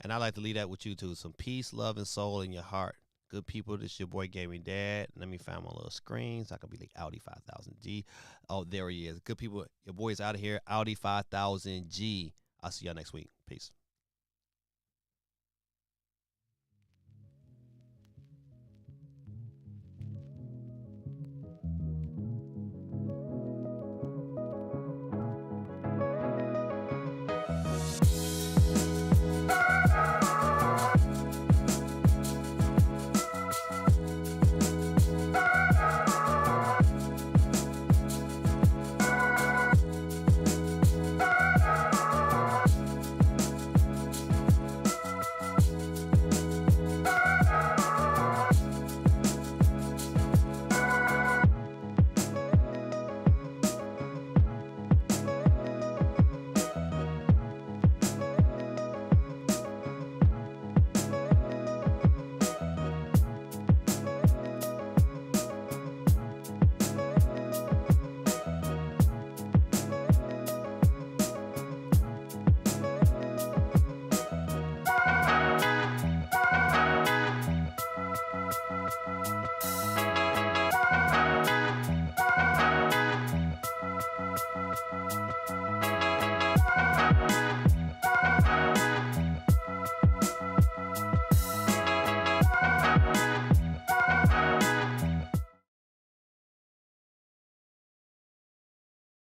And I like to leave that with you too. Some peace, love, and soul in your heart. Good people, this is your boy Gaming Dad. Let me find my little screen so I can be like Audi 5000G. Oh, there he is. Good people, your boy's out of here. Audi 5000G. I'll see y'all next week. Peace.